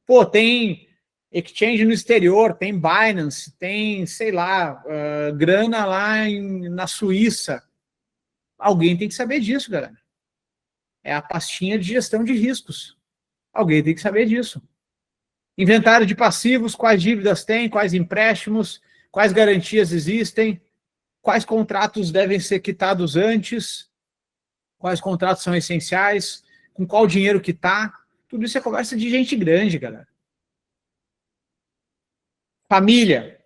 Pô, tem exchange no exterior, tem Binance, tem, sei lá, grana lá na Suíça. Alguém tem que saber disso, galera. É a pastinha de gestão de riscos. Alguém tem que saber disso. Inventário de passivos, quais dívidas tem, quais empréstimos, quais garantias existem, quais contratos devem ser quitados antes, quais contratos são essenciais, com qual dinheiro que está. Tudo isso é conversa de gente grande, galera. Família.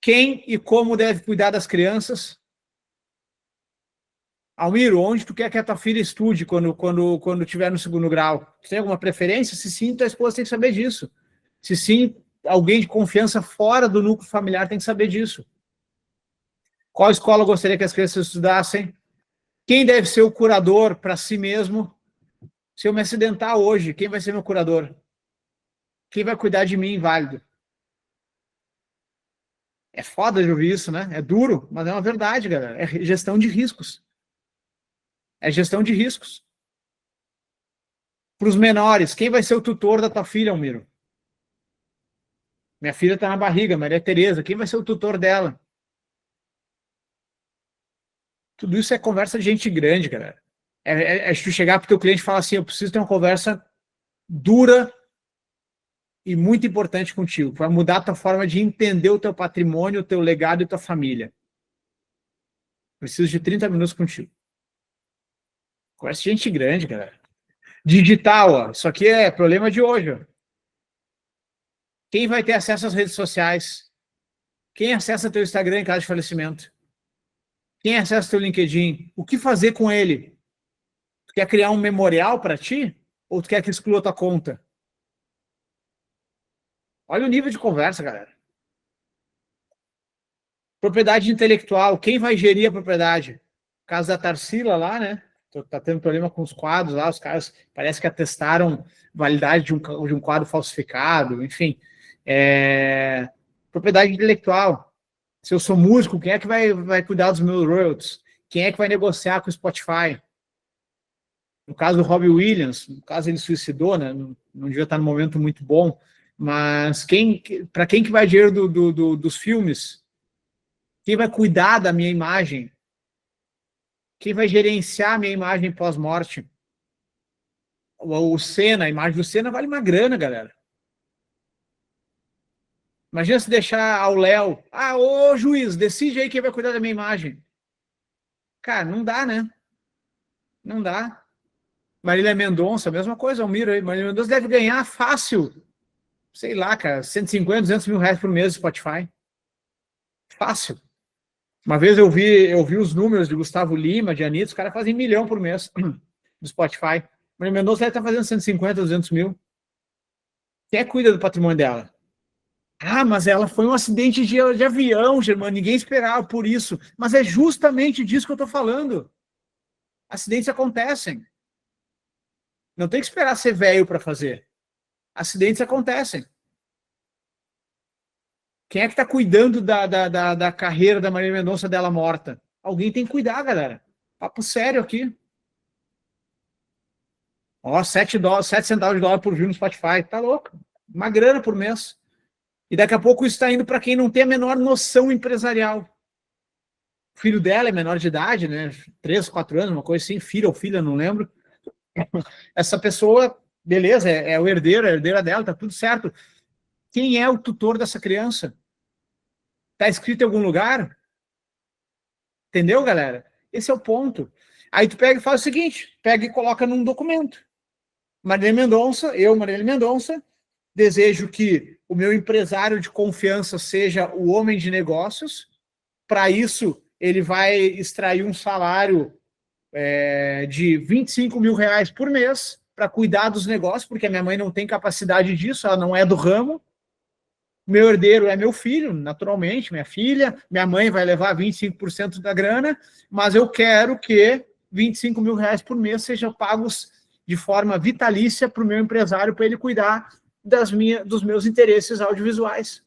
Quem e como deve cuidar das crianças? Almiro, onde tu quer que a tua filha estude quando estiver no segundo grau? Tu tem alguma preferência? Se sim, tua esposa tem que saber disso. Se sim, alguém de confiança fora do núcleo familiar tem que saber disso. Qual escola gostaria que as crianças estudassem? Quem deve ser o curador para si mesmo? Se eu me acidentar hoje, quem vai ser meu curador? Quem vai cuidar de mim, inválido? É foda de ouvir isso, né? É duro, mas é uma verdade, galera. É gestão de riscos. É gestão de riscos. Para os menores, quem vai ser o tutor da tua filha, Almiro? Minha filha está na barriga, Maria Tereza. Quem vai ser o tutor dela? Tudo isso é conversa de gente grande, galera. É tu chegar para o teu cliente e falar assim, eu preciso ter uma conversa dura e muito importante contigo, para mudar a tua forma de entender o teu patrimônio, o teu legado e tua família. Preciso de 30 minutos contigo. Conversa de gente grande, galera. Digital, ó. Isso aqui é problema de hoje, ó. Quem vai ter acesso às redes sociais? Quem acessa teu Instagram em caso de falecimento? Quem acessa teu LinkedIn? O que fazer com ele? Tu quer criar um memorial para ti? Ou tu quer que exclua tua conta? Olha o nível de conversa, galera. Propriedade intelectual. Quem vai gerir a propriedade? Caso da Tarsila lá, né? Tá tendo problema com os quadros lá. Os caras parece que atestaram validade de um quadro falsificado. Enfim. Propriedade intelectual. Se eu sou músico, quem é que vai cuidar dos meus royalties? Quem é que vai negociar com o Spotify? No caso do Robbie Williams, no caso ele suicidou, né? Não devia estar num momento muito bom, mas para quem que vai dinheiro dos filmes? Quem vai cuidar da minha imagem? Quem vai gerenciar a minha imagem pós-morte? O Senna, a imagem do Senna vale uma grana, galera. Imagina se deixar ao Léo. Ô juiz, decide aí quem vai cuidar da minha imagem. Cara, não dá, né? Não dá. Marília Mendonça, mesma coisa, Almiro aí. Marília Mendonça deve ganhar fácil, sei lá, cara, 150, 200 mil reais por mês do Spotify. Fácil. Uma vez eu vi os números de Gustavo Lima, de Anitta, os caras fazem 1 milhão por mês do Spotify. Marília Mendonça deve estar fazendo 150, 200 mil. Quem é que cuida do patrimônio dela? Mas ela foi um acidente de avião, Germano, ninguém esperava por isso. Mas é justamente disso que eu estou falando. Acidentes acontecem. Não tem que esperar ser velho para fazer. Acidentes acontecem. Quem é que está cuidando da carreira da Marília Mendonça dela morta? Alguém tem que cuidar, galera. Papo sério aqui. 7 centavos de dólar por view no Spotify. Tá louco. Uma grana por mês. E daqui a pouco isso está indo para quem não tem a menor noção empresarial. O filho dela é menor de idade, né? 3, 4 anos, uma coisa assim. Filho ou filha, não lembro. Essa pessoa, beleza, é o herdeiro, é a herdeira dela, tá tudo certo. Quem é o tutor dessa criança? Tá escrito em algum lugar? Entendeu, galera? Esse é o ponto. Aí tu pega e faz o seguinte, pega e coloca num documento. Marília Mendonça, desejo que o meu empresário de confiança seja o homem de negócios. Para isso, ele vai extrair um salário de R$ 25 mil por mês para cuidar dos negócios, porque a minha mãe não tem capacidade disso, ela não é do ramo. Meu herdeiro é meu filho, naturalmente, minha filha. Minha mãe vai levar 25% da grana, mas eu quero que R$ 25 mil por mês sejam pagos de forma vitalícia para o meu empresário, para ele cuidar dos meus interesses audiovisuais.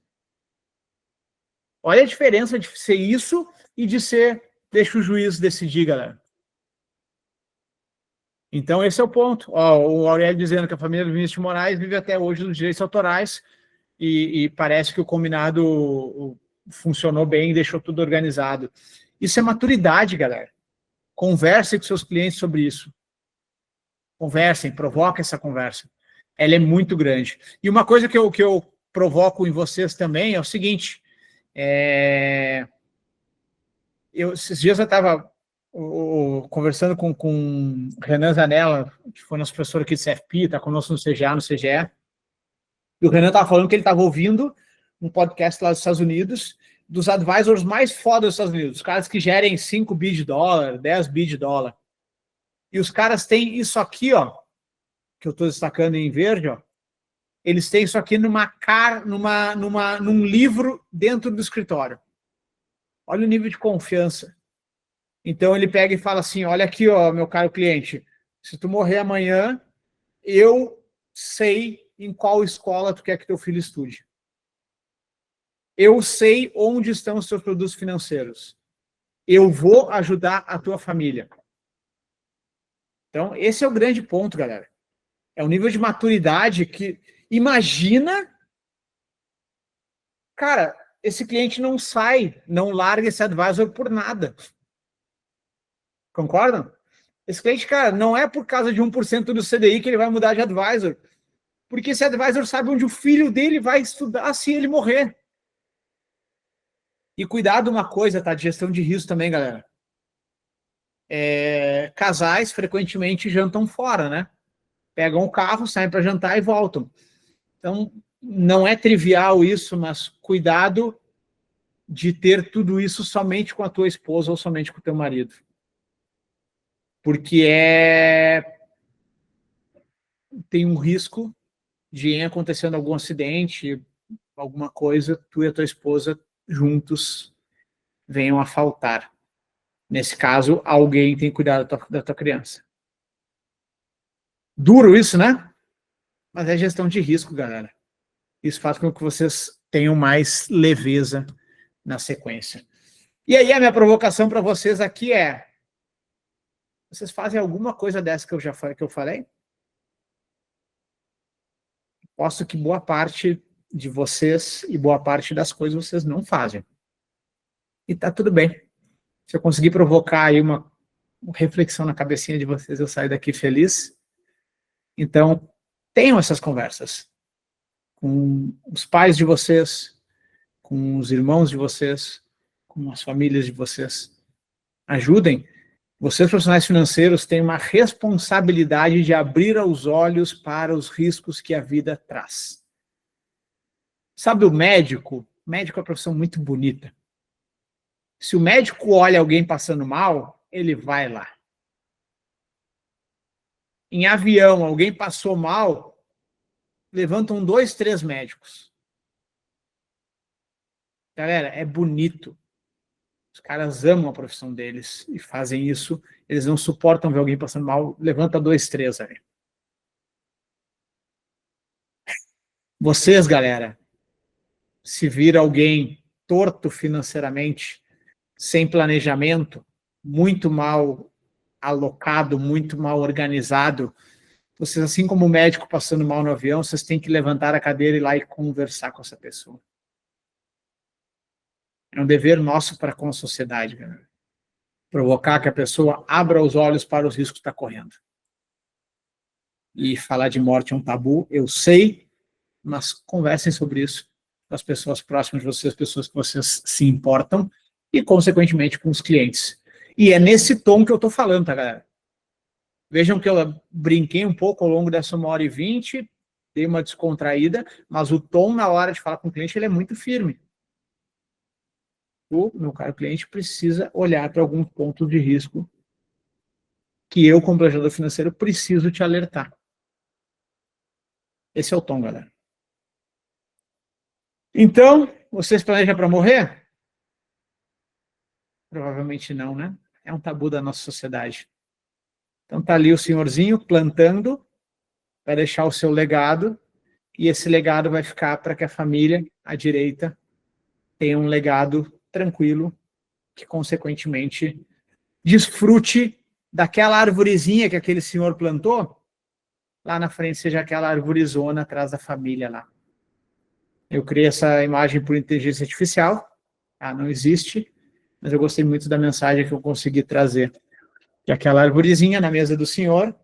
Olha a diferença de ser isso e de ser deixa o juiz decidir, galera. Então, esse é o ponto. O Aurélio dizendo que a família do Vinícius de Moraes vive até hoje dos direitos autorais e parece que o combinado funcionou bem e deixou tudo organizado. Isso é maturidade, galera. Conversem com seus clientes sobre isso. Conversem, provoquem essa conversa. Ela é muito grande. E uma coisa que eu provoco em vocês também é o seguinte, esses dias eu estava conversando com Renan Zanella, que foi nosso professor aqui de CFP, está conosco no CGA, no CGE, e o Renan estava falando que ele estava ouvindo um podcast lá dos Estados Unidos, dos advisors mais fodas dos Estados Unidos, os caras que gerem 5 bi de dólar, 10 bi de dólar. E os caras têm isso aqui, ó, que eu estou destacando em verde, ó, eles têm isso aqui num livro dentro do escritório. Olha o nível de confiança. Então ele pega e fala assim, olha aqui, ó, meu caro cliente, se tu morrer amanhã, eu sei em qual escola tu quer que teu filho estude. Eu sei onde estão os teus produtos financeiros. Eu vou ajudar a tua família. Então, esse é o grande ponto, galera. É um nível de maturidade que, imagina, cara, esse cliente não sai, não larga esse advisor por nada. Concordam? Esse cliente, cara, não é por causa de 1% do CDI que ele vai mudar de advisor. Porque esse advisor sabe onde o filho dele vai estudar se ele morrer. E cuidado uma coisa, tá? De gestão de risco também, galera. Casais frequentemente jantam fora, né? Pegam o carro, saem para jantar e voltam. Então, não é trivial isso, mas cuidado de ter tudo isso somente com a tua esposa ou somente com o teu marido. Porque tem um risco de acontecendo algum acidente, alguma coisa, tu e a tua esposa juntos venham a faltar. Nesse caso, alguém tem que cuidar da tua criança. Duro isso, né? Mas é gestão de risco, galera. Isso faz com que vocês tenham mais leveza na sequência. E aí a minha provocação para vocês aqui é: vocês fazem alguma coisa dessa que eu falei? Posto que boa parte de vocês e boa parte das coisas vocês não fazem. E tá tudo bem. Se eu conseguir provocar aí uma reflexão na cabecinha de vocês, eu saio daqui feliz. Então, tenham essas conversas com os pais de vocês, com os irmãos de vocês, com as famílias de vocês. Ajudem. Vocês, profissionais financeiros, têm uma responsabilidade de abrir os olhos para os riscos que a vida traz. Sabe o médico? O médico é uma profissão muito bonita. Se o médico olha alguém passando mal, ele vai lá. Em avião, alguém passou mal, levantam 2, 3 médicos. Galera, é bonito. Os caras amam a profissão deles e fazem isso. Eles não suportam ver alguém passando mal. Levanta 2, 3 aí. Vocês, galera, se vir alguém torto financeiramente, sem planejamento, muito mal alocado, muito mal organizado, vocês, assim como o médico passando mal no avião, vocês têm que levantar a cadeira e ir lá e conversar com essa pessoa. É um dever nosso para com a sociedade, galera. Provocar que a pessoa abra os olhos para os riscos que está correndo. E falar de morte é um tabu, eu sei, mas conversem sobre isso com as pessoas próximas de vocês, pessoas que vocês se importam, e, consequentemente, com os clientes. E é nesse tom que eu estou falando, tá, galera? Vejam que eu brinquei um pouco ao longo dessa 1h20, dei uma descontraída, mas o tom na hora de falar com o cliente ele é muito firme. O meu caro cliente precisa olhar para alguns pontos de risco que eu, como planejador financeiro, preciso te alertar. Esse é o tom, galera. Então, vocês planejam para morrer? Provavelmente não, né? É um tabu da nossa sociedade. Então tá ali o senhorzinho plantando para deixar o seu legado, e esse legado vai ficar para que a família, à direita, tenha um legado tranquilo, que consequentemente desfrute daquela arvorezinha que aquele senhor plantou, lá na frente seja aquela arvorezona atrás da família lá. Eu criei essa imagem por inteligência artificial, não existe, mas eu gostei muito da mensagem que eu consegui trazer. Que aquela arvorezinha na mesa do senhor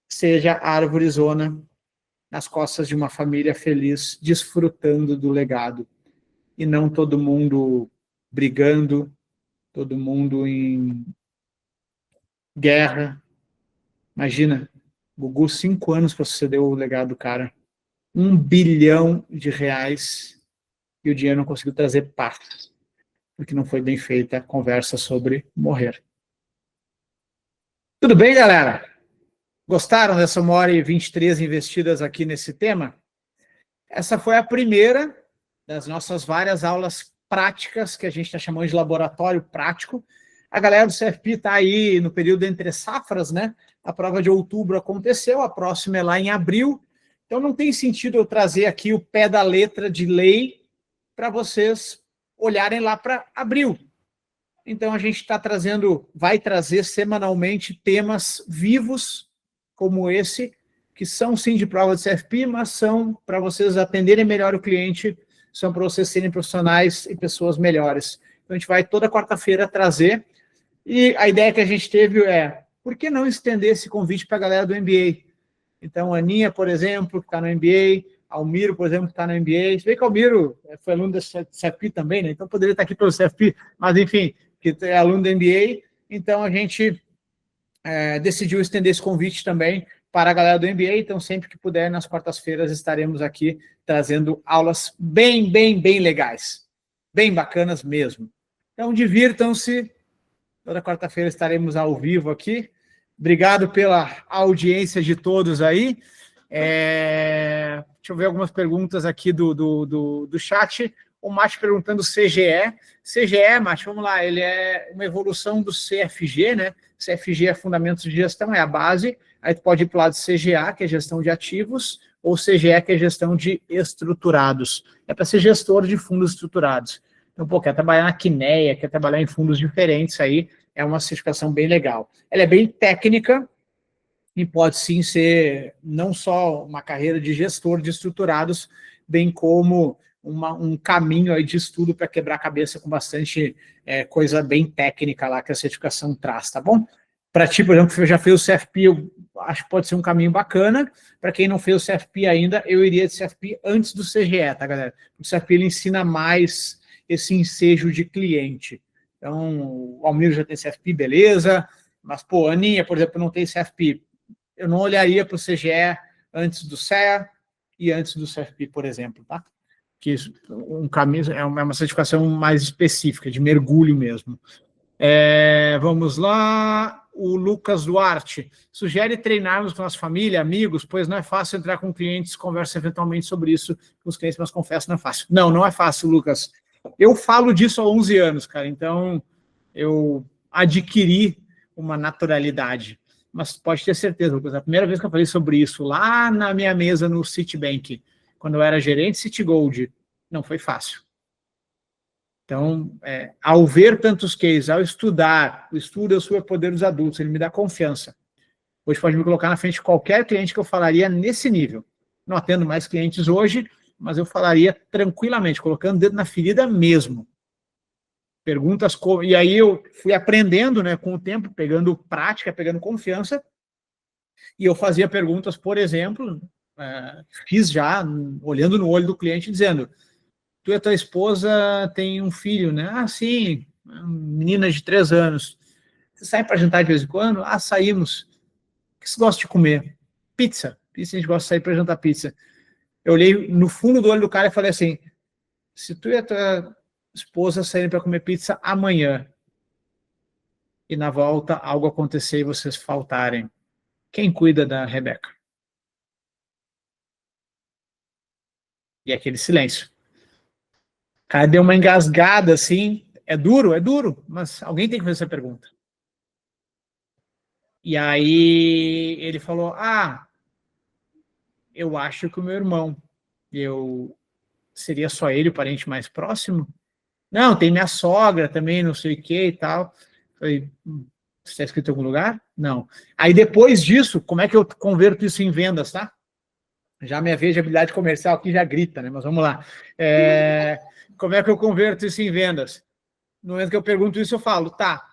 seja a arvorezona nas costas de uma família feliz, desfrutando do legado. E não todo mundo brigando, todo mundo em guerra. Imagina, Gugu, 5 anos para suceder o legado do cara. R$1 bilhão e o dinheiro não conseguiu trazer paz, porque não foi bem feita a conversa sobre morrer. Tudo bem, galera? Gostaram dessa 1h23 investidas aqui nesse tema? Essa foi a primeira das nossas várias aulas práticas, que a gente está chamando de laboratório prático. A galera do CFP está aí no período entre safras, né? A prova de outubro aconteceu, a próxima é lá em abril. Então não tem sentido eu trazer aqui o pé da letra de lei para vocês olharem lá para abril. Então a gente está trazendo, vai trazer semanalmente temas vivos como esse, que são sim de prova de CFP, mas são para vocês atenderem melhor o cliente, são para vocês serem profissionais e pessoas melhores. Então a gente vai toda quarta-feira trazer, e a ideia que a gente teve é, por que não estender esse convite para a galera do MBA? Então a Aninha, por exemplo, que está no MBA, Almiro, por exemplo, que está no MBA, você vê que o Almiro foi aluno da CFP também, né? Então poderia estar aqui pelo CFP, mas enfim, que é aluno do MBA, então a gente decidiu estender esse convite também para a galera do MBA, então sempre que puder, nas quartas-feiras estaremos aqui trazendo aulas bem legais, bem bacanas mesmo. Então divirtam-se, toda quarta-feira estaremos ao vivo aqui. Obrigado pela audiência de todos aí. Deixa eu ver algumas perguntas aqui do chat. O Mate perguntando CGE. CGE, Mate, vamos lá, ele é uma evolução do CFG, né? CFG é Fundamentos de Gestão, é a base. Aí tu pode ir para o lado de CGA, que é Gestão de Ativos, ou CGE, que é Gestão de Estruturados. É para ser gestor de fundos estruturados. Então, pô, quer trabalhar na Quineia, quer trabalhar em fundos diferentes aí, é uma certificação bem legal. Ela é bem técnica e pode sim ser não só uma carreira de gestor de estruturados, bem como um caminho aí de estudo para quebrar a cabeça com bastante coisa bem técnica lá que a certificação traz, tá bom? Para ti, por exemplo, que já fez o CFP, eu acho que pode ser um caminho bacana. Para quem não fez o CFP ainda, eu iria de CFP antes do CGE, tá, galera? O CFP ele ensina mais esse ensejo de cliente. Então, o Almiro já tem CFP, beleza, mas, pô, a Aninha, por exemplo, não tem CFP. Eu não olharia para o CGE antes do CEA e antes do CFP, por exemplo, tá? Que um caminho é uma certificação mais específica, de mergulho mesmo. Vamos lá. O Lucas Duarte sugere treinarmos com nossa família, amigos, pois não é fácil entrar com clientes, conversa eventualmente sobre isso com os clientes, mas confesso, não é fácil. Não é fácil, Lucas. Eu falo disso há 11 anos, cara, então eu adquiri uma naturalidade. Mas pode ter certeza, Lucas, a primeira vez que eu falei sobre isso, lá na minha mesa no Citibank, quando eu era gerente Citigold, não foi fácil. Então, ao ver tantos cases, ao estudar, o estudo é o superpoder dos adultos, ele me dá confiança. Hoje pode me colocar na frente de qualquer cliente que eu falaria nesse nível. Não atendo mais clientes hoje, mas eu falaria tranquilamente, colocando o dedo na ferida mesmo. Perguntas, e aí eu fui aprendendo, né, com o tempo, pegando prática, pegando confiança, e eu fazia perguntas, por exemplo, fiz já, olhando no olho do cliente, dizendo, tu e a tua esposa têm um filho, né? Ah, sim. menina de 3 anos. Você sai para jantar de vez em quando? Ah, saímos. O que você gosta de comer? Pizza. Pizza, a gente gosta de sair para jantar pizza. Eu olhei no fundo do olho do cara e falei assim, se tu e a tua esposa saírem para comer pizza amanhã e na volta algo acontecer e vocês faltarem, quem cuida da Rebeca? E aquele silêncio. O cara deu uma engasgada assim, é duro, mas alguém tem que fazer essa pergunta. E aí ele falou, eu acho que o meu irmão, seria só ele o parente mais próximo? Não, tem minha sogra também, não sei o que e tal. Falei, está escrito em algum lugar? Não. Aí depois disso, como é que eu converto isso em vendas, tá? Já minha vez de habilidade comercial aqui já grita, né? Mas vamos lá. Como é que eu converto isso em vendas? No momento que eu pergunto isso, eu falo, tá,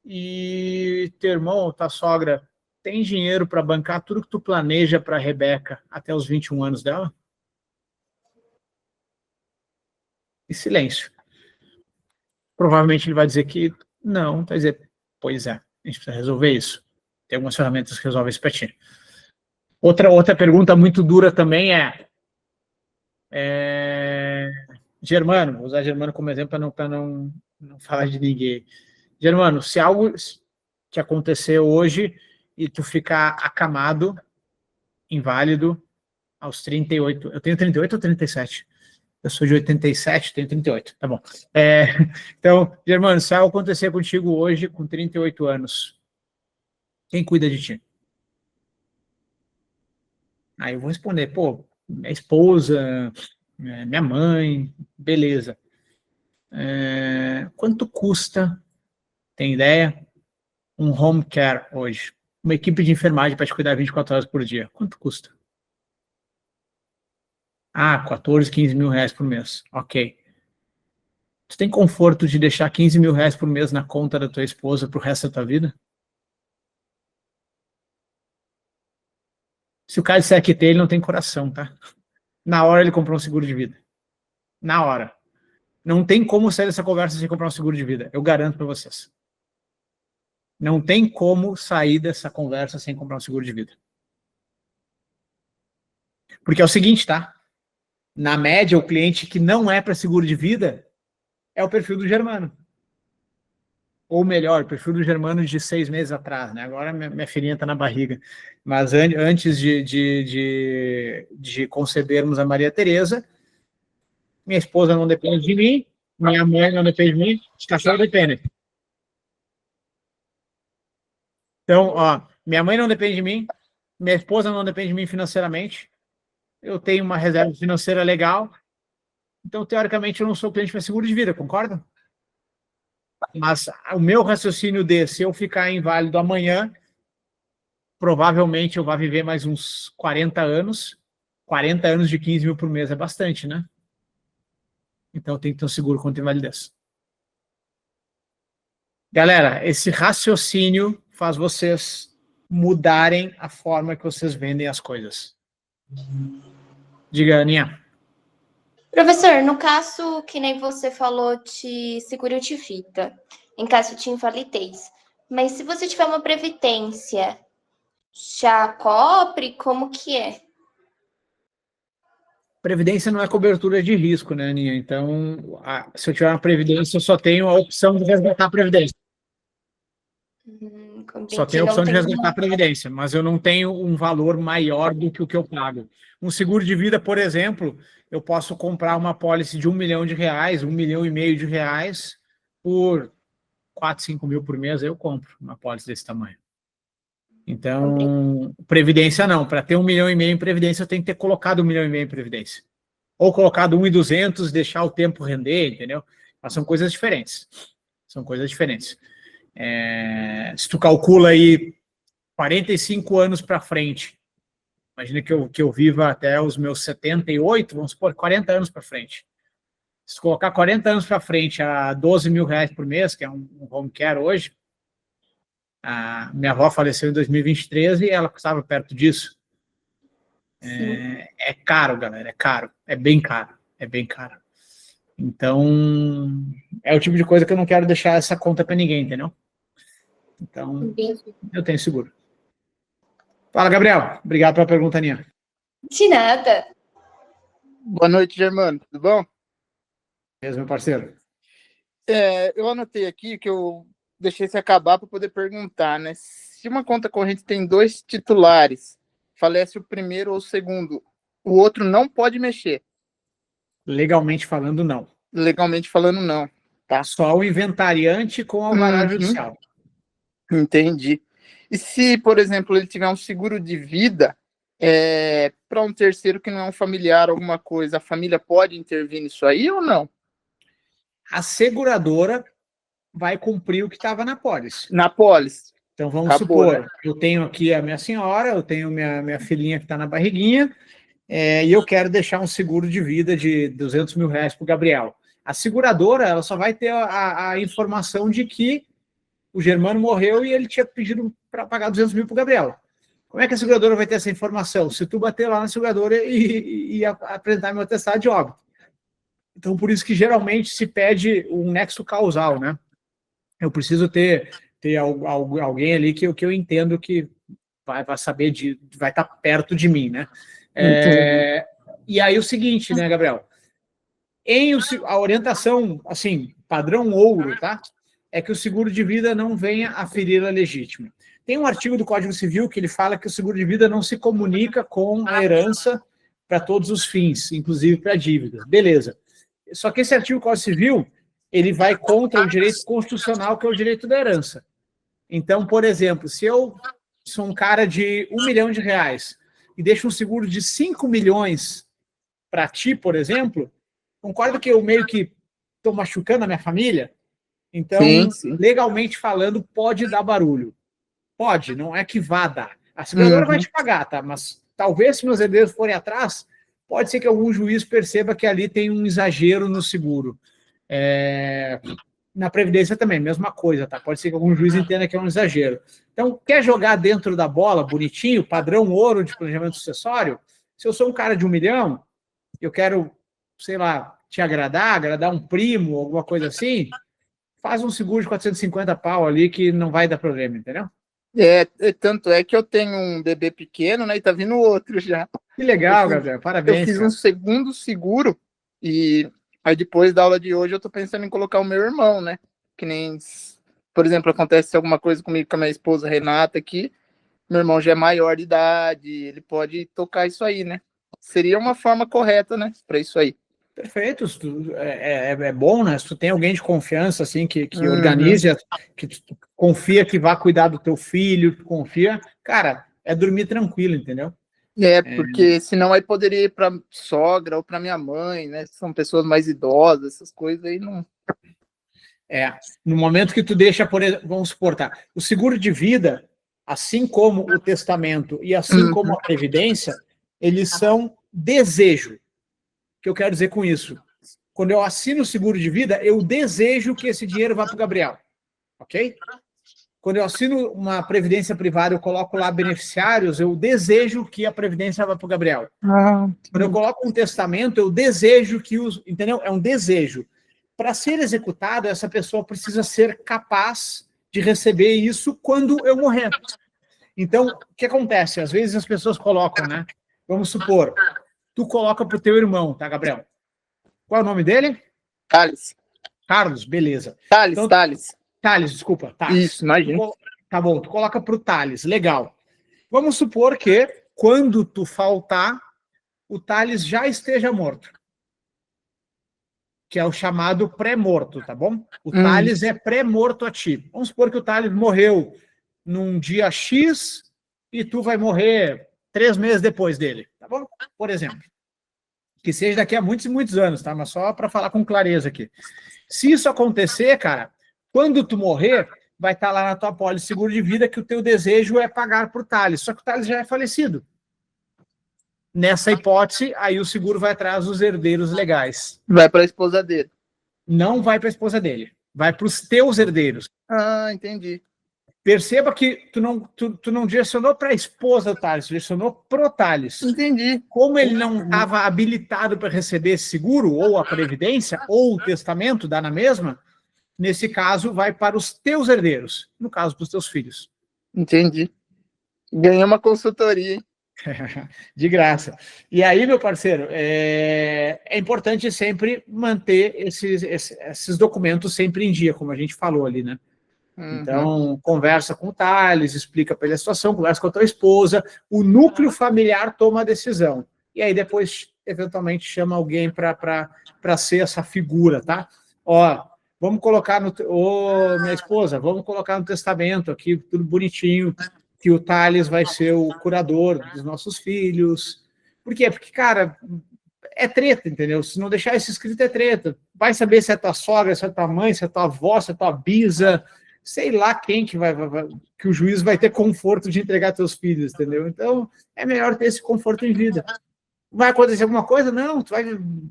e teu irmão, tua sogra, tem dinheiro para bancar tudo que tu planeja para a Rebeca até os 21 anos dela? E silêncio. Provavelmente ele vai dizer que não, vai dizer, pois é, a gente precisa resolver isso. Tem algumas ferramentas que resolvem isso para ti. Outra pergunta muito dura também Germano, vou usar Germano como exemplo para não falar de ninguém. Germano, se algo que aconteceu hoje e tu ficar acamado, inválido, aos 38, eu tenho 38 ou 37? Eu sou de 87, tenho 38, tá bom. Então, Germano, se algo acontecer contigo hoje, com 38 anos, quem cuida de ti? Aí eu vou responder, pô, minha esposa, minha mãe, beleza. Quanto custa, tem ideia? Um home care hoje? Uma equipe de enfermagem para te cuidar 24 horas por dia. Quanto custa? 14, 15 mil reais por mês. Ok. Tu tem conforto de deixar 15 mil reais por mês na conta da tua esposa pro resto da tua vida? Se o cara disser que tem, ele não tem coração, tá? Na hora ele comprou um seguro de vida. Na hora. Não tem como sair dessa conversa sem comprar um seguro de vida. Eu garanto para vocês. Não tem como sair dessa conversa sem comprar um seguro de vida. Porque é o seguinte, tá? Na média, o cliente que não é para seguro de vida é o perfil do Germano. Ou melhor, o perfil do Germano de 6 meses atrás, né? Agora minha filhinha está na barriga. Mas antes de concebermos a Maria Tereza, minha esposa não depende de mim, minha mãe não depende de mim, os cachorros dependem. Então, minha mãe não depende de mim, minha esposa não depende de mim financeiramente, eu tenho uma reserva financeira legal, então, teoricamente, eu não sou cliente para seguro de vida, concorda? Mas o meu raciocínio se eu ficar inválido amanhã, provavelmente eu vou viver mais uns 40 anos. 40 anos de 15 mil por mês é bastante, né? Então, eu tenho que ter um seguro contra invalidez. Galera, esse raciocínio faz vocês mudarem a forma que vocês vendem as coisas. Diga, Aninha. Professor, no caso que nem você falou de seguro de vida, em caso de invalidez, mas se você tiver uma previdência, já cobre? Como que é? Previdência não é cobertura de risco, né, Aninha? Então, se eu tiver uma previdência, eu só tenho a opção de resgatar a previdência. Só tenho a opção de resgatar a previdência, mas eu não tenho um valor maior do que o que eu pago. Um seguro de vida, por exemplo, eu posso comprar uma pólice de R$1 milhão, R$1,5 milhão por 4, 5 mil por mês, eu compro uma pólice desse tamanho. Então, previdência não. Para ter R$1,5 milhão em previdência, eu tenho que ter colocado R$1,5 milhão em previdência. Ou colocado 1.200, deixar o tempo render, entendeu? Mas são coisas diferentes. São coisas diferentes. Se tu calcula aí 45 anos para frente, imagina que eu viva até os meus 78, vamos supor, 40 anos para frente. Se colocar 40 anos para frente a R$12 mil por mês, que é um home care hoje, a minha avó faleceu em 2023 e ela custava perto disso. É caro, galera, é caro, é bem caro, é bem caro. Então, é o tipo de coisa que eu não quero deixar essa conta para ninguém, entendeu? Então, eu tenho seguro. Fala, Gabriel. Obrigado pela pergunta, Aninha. De nada. Boa noite, Germano. Tudo bom? Mesmo, meu parceiro. Eu anotei aqui que eu deixei você acabar para poder perguntar, né? Se uma conta corrente tem 2 titulares, falece o primeiro ou o segundo, o outro não pode mexer. Legalmente falando, não. Legalmente falando, não. Tá. Só o inventariante com alvará judicial. Entendi. E se, por exemplo, ele tiver um seguro de vida para um terceiro que não é um familiar, alguma coisa, a família pode intervir nisso aí ou não? A seguradora vai cumprir o que estava na pólice. Na pólice. Então, vamos Acabou, supor, né? eu tenho aqui a minha senhora, eu tenho minha filhinha que está na barriguinha, e eu quero deixar um seguro de vida de R$200 mil para o Gabriel. A seguradora, ela só vai ter a informação de que o Germano morreu e ele tinha pedido para pagar R$200 mil para o Gabriel. Como é que a seguradora vai ter essa informação? Se tu bater lá na seguradora e apresentar meu atestado de óbito. Então, por isso que geralmente se pede um nexo causal, né? Eu preciso ter alguém ali que eu entendo que vai saber, vai estar perto de mim, né? E aí o seguinte, né, Gabriel? A orientação, assim, padrão ouro, tá? É que o seguro de vida não venha a ferir a legítima. Tem um artigo do Código Civil que ele fala que o seguro de vida não se comunica com a herança para todos os fins, inclusive para dívidas. Beleza. Só que esse artigo do Código Civil, ele vai contra o direito constitucional, que é o direito da herança. Então, por exemplo, se eu sou um cara de R$1 milhão e deixo um seguro de 5 milhões para ti, por exemplo, concorda que eu meio que estou machucando a minha família? Então, sim. Legalmente falando, pode dar barulho. Pode, não é que vá dar. A seguradora vai te pagar, tá? Mas talvez se meus herdeiros forem atrás, pode ser que algum juiz perceba que ali tem um exagero no seguro. Na Previdência também, mesma coisa, tá? Pode ser que algum juiz entenda que é um exagero. Então, quer jogar dentro da bola, bonitinho, padrão ouro de planejamento sucessório? Se eu sou um cara de 1 milhão, eu quero, sei lá, te agradar um primo, alguma coisa assim, faz um seguro de 450 pau ali que não vai dar problema, entendeu? Tanto é que eu tenho um bebê pequeno, né, e tá vindo outro já. Que legal, Gabriel, parabéns. Eu fiz um segundo seguro e aí depois da aula de hoje eu tô pensando em colocar o meu irmão, né, que nem, por exemplo, acontece alguma coisa comigo com a minha esposa Renata aqui, meu irmão já é maior de idade, ele pode tocar isso aí, né? Seria uma forma correta, né, para isso aí. Perfeito, é bom, né? Se tu tem alguém de confiança, assim, que organize, que tu confia que vai cuidar do teu filho, tu confia, cara, é dormir tranquilo, entendeu? Porque senão aí poderia ir para sogra ou para minha mãe, né? São pessoas mais idosas, essas coisas aí não. No momento que tu deixa, vamos supor, tá? O seguro de vida, assim como o testamento e assim como a previdência, eles são desejo. O que eu quero dizer com isso? Quando eu assino o seguro de vida, eu desejo que esse dinheiro vá para o Gabriel, ok? Quando eu assino uma previdência privada, eu coloco lá beneficiários, eu desejo que a previdência vá para o Gabriel. Quando eu coloco um testamento, eu desejo que entendeu? É um desejo. Para ser executado, essa pessoa precisa ser capaz de receber isso quando eu morrer. Então, o que acontece? Às vezes as pessoas colocam, né? Vamos supor, tu coloca para o teu irmão, tá, Gabriel? Qual é o nome dele? Thales. Carlos, beleza. Thales, então, Thales, desculpa. Thales. Isso, imagina. Tá bom, tu coloca para o Thales, legal. Vamos supor que, quando tu faltar, o Thales já esteja morto. Que é o chamado pré-morto, tá bom? O Thales é pré-morto a ti. Vamos supor que o Thales morreu num dia X e tu vai morrer 3 meses depois dele, tá bom? Por exemplo. Que seja daqui a muitos e muitos anos, tá? Mas só para falar com clareza aqui. Se isso acontecer, cara, quando tu morrer, vai estar lá na tua pólice de seguro de vida que o teu desejo é pagar pro Thales, só que o Thales já é falecido. Nessa hipótese, aí o seguro vai atrás dos herdeiros legais. Vai para a esposa dele. Não vai para a esposa dele. Vai para os teus herdeiros. Entendi. Perceba que tu não direcionou para a esposa do Thales, tu direcionou pro Thales. Entendi. Como ele não estava habilitado para receber esse seguro, ou a previdência, ou o testamento, dá na mesma, nesse caso vai para os teus herdeiros, no caso dos teus filhos. Entendi. Ganhei uma consultoria, hein? De graça. E aí, meu parceiro, é importante sempre manter esses documentos sempre em dia, como a gente falou ali, né? Então, conversa com o Thales, explica para ele a situação, conversa com a tua esposa, o núcleo familiar toma a decisão. E aí depois, eventualmente, chama alguém para ser essa figura, tá? Ó, vamos colocar minha esposa, vamos colocar no testamento aqui, tudo bonitinho, que o Thales vai ser o curador dos nossos filhos. Por quê? Porque, cara, é treta, entendeu? Se não deixar isso escrito, é treta. Vai saber se é tua sogra, se é tua mãe, se é tua avó, se é tua bisa, sei lá quem que que o juiz vai ter conforto de entregar teus filhos, entendeu? Então, é melhor ter esse conforto em vida. Vai acontecer alguma coisa? Não, tu vai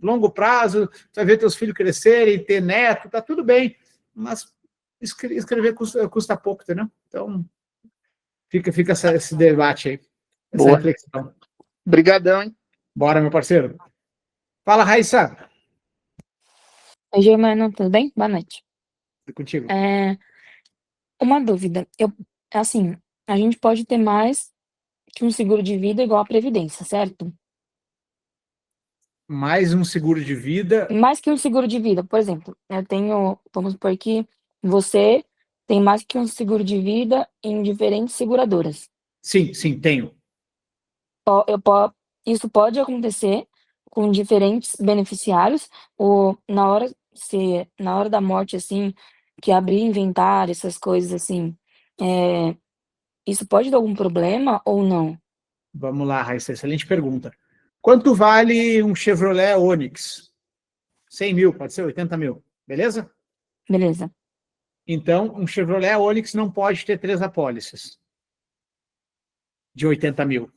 longo prazo, tu vai ver teus filhos crescerem, ter neto, tá tudo bem, mas escrever custa pouco, entendeu? Então, fica esse debate aí, essa Boa. reflexão. Obrigadão, hein? Bora, meu parceiro. Fala, Raíssa. Oi, Germano, tudo bem? Boa noite. Tudo contigo. Uma dúvida. Assim, a gente pode ter mais que um seguro de vida igual a Previdência, certo? Mais um seguro de vida. Mais que um seguro de vida, por exemplo, vamos supor que você tem mais que um seguro de vida em diferentes seguradoras. Sim, tenho. Isso pode acontecer com diferentes beneficiários, ou na hora da morte, assim, que abrir inventário, essas coisas assim, isso pode dar algum problema ou não? Vamos lá, Raíssa, excelente pergunta. Quanto vale um Chevrolet Onix? 100 mil, pode ser 80 mil, beleza? Beleza. Então, um Chevrolet Onix não pode ter 3 apólices de 80 mil.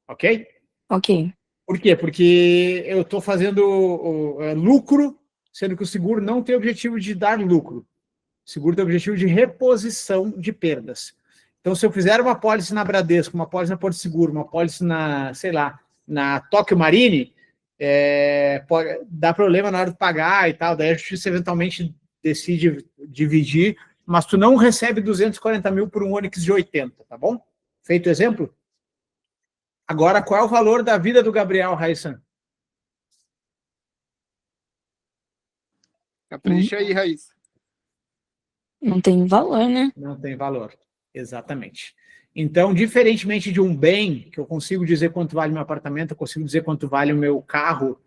Ok? Ok. Por quê? Porque eu estou fazendo lucro, sendo que o seguro não tem o objetivo de dar lucro. O seguro tem o objetivo de reposição de perdas. Então, se eu fizer uma apólice na Bradesco, uma apólice na Porto Seguro, uma apólice na, sei lá, na Tóquio Marine, pode dar problema na hora de pagar e tal, daí a justiça eventualmente decide dividir, mas tu não recebe 240 mil por um Onix de 80, tá bom? Feito o exemplo? Agora, qual é o valor da vida do Gabriel, Raíssa? Capricha aí, Raíssa. Não tem valor, né? Não tem valor, exatamente. Então, diferentemente de um bem, que eu consigo dizer quanto vale meu apartamento, eu consigo dizer quanto vale o meu carro,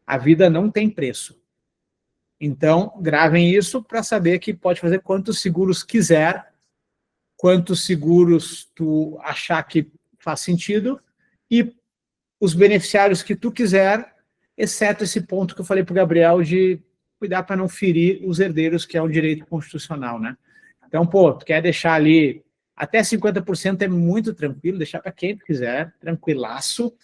a vida não tem preço. Então, gravem isso para saber que pode fazer quantos seguros quiser, quantos seguros tu achar que faz sentido, e os beneficiários que tu quiser, exceto esse ponto que eu falei para o Gabriel de cuidar para não ferir os herdeiros, que é um direito constitucional, né? Então, tu quer deixar ali até 50% é muito tranquilo, deixar para quem tu quiser, tranquilaço.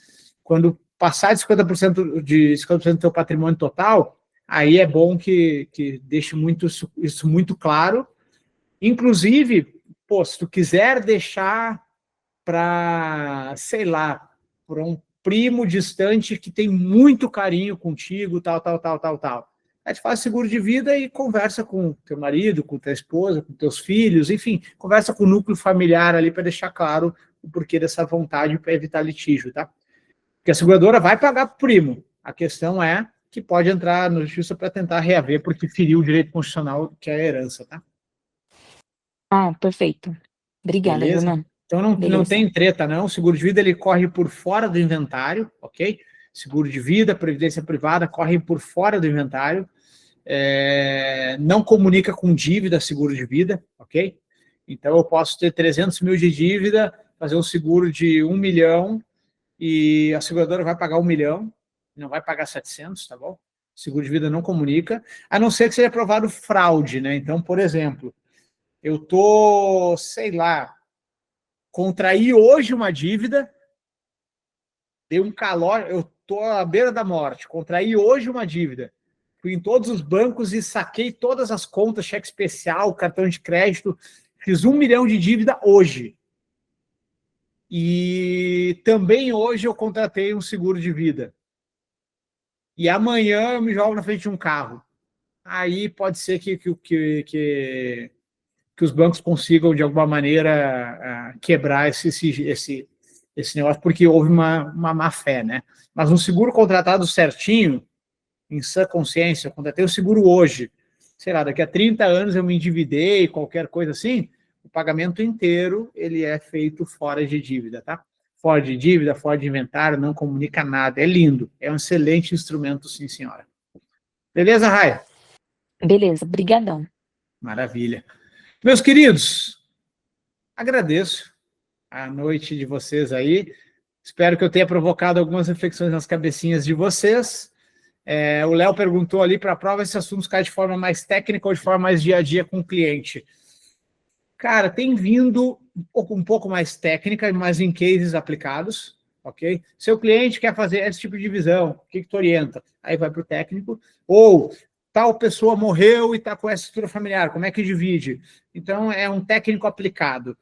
Quando passar de 50% do teu patrimônio total, aí é bom que deixe isso muito claro. Inclusive, se tu quiser deixar para, sei lá, para um primo distante que tem muito carinho contigo, tal. Aí tu faz seguro de vida e conversa com teu marido, com tua esposa, com teus filhos, enfim, conversa com o núcleo familiar ali para deixar claro o porquê dessa vontade para evitar litígio, tá? Porque a seguradora vai pagar pro primo. A questão é que pode entrar na justiça para tentar reaver porque feriu o direito constitucional que é a herança, tá? Perfeito. Obrigada, Beleza? Germano. Então não tem treta, não. O seguro de vida ele corre por fora do inventário, ok? Seguro de vida, previdência privada, correm por fora do inventário. Não comunica com dívida seguro de vida, ok? Então eu posso ter 300 mil de dívida, fazer um seguro de 1 milhão e a seguradora vai pagar 1 milhão, não vai pagar 700, tá bom? Seguro de vida não comunica, a não ser que seja aprovado fraude, né? Então, por exemplo, eu tô, sei lá, contraí hoje uma dívida, dei um calor, eu tô à beira da morte, contraí hoje uma dívida, fui em todos os bancos e saquei todas as contas, cheque especial, cartão de crédito, Fiz 1 milhão de dívida hoje. E também hoje eu contratei um seguro de vida. E amanhã eu me jogo na frente de um carro. Aí pode ser que os bancos consigam, de alguma maneira, quebrar esse negócio, porque houve uma má fé, né? Mas um seguro contratado certinho, em sã consciência, eu contratei o seguro hoje, sei lá, daqui a 30 anos eu me endividei, qualquer coisa assim, o pagamento inteiro, ele é feito fora de dívida, tá? Fora de dívida, fora de inventário, não comunica nada, é lindo, é um excelente instrumento, sim, senhora. Beleza, Raia? Beleza, brigadão. Maravilha. Meus queridos, agradeço a noite de vocês aí. Espero que eu tenha provocado algumas reflexões nas cabecinhas de vocês. O Léo perguntou ali para a prova esse assunto cai de forma mais técnica ou de forma mais dia a dia com o cliente. Cara, tem vindo um pouco mais técnica, mas em cases aplicados, ok? Seu cliente quer fazer esse tipo de divisão, o que tu orienta? Aí vai para o técnico. Ou tal pessoa morreu e está com essa estrutura familiar, como é que divide? Então, é um técnico aplicado.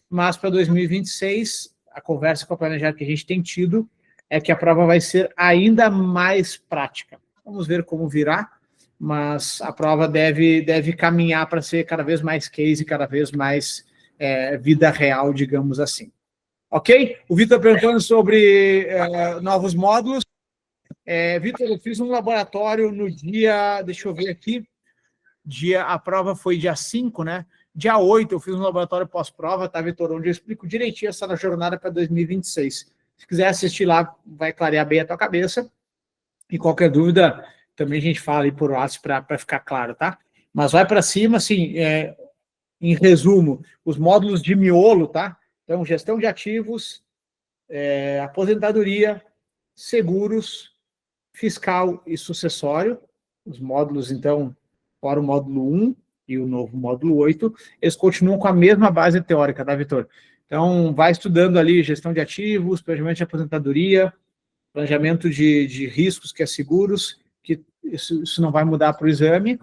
Mas para 2026, a conversa com a Planejar que a gente tem tido é que a prova vai ser ainda mais prática. Vamos ver como virá, mas a prova deve caminhar para ser cada vez mais case, cada vez mais vida real, digamos assim. Ok? O Vitor perguntando sobre novos módulos. Vitor, eu fiz um laboratório no dia, deixa eu ver aqui, a prova foi dia 5, né? Dia 8 eu fiz um laboratório pós-prova, tá, Vitor? Onde eu explico direitinho essa jornada para 2026. Se quiser assistir lá, vai clarear bem a tua cabeça. E qualquer dúvida, também a gente fala aí por WhatsApp para ficar claro, tá? Mas vai para cima, assim, em resumo, os módulos de miolo, tá? Então, gestão de ativos, aposentadoria, seguros, fiscal e sucessório. Os módulos, então, fora o módulo 1 e o novo módulo 8, eles continuam com a mesma base teórica, tá, Vitor? Então, vai estudando ali gestão de ativos, planejamento de aposentadoria, planejamento de riscos, que é seguros, que isso não vai mudar para o exame.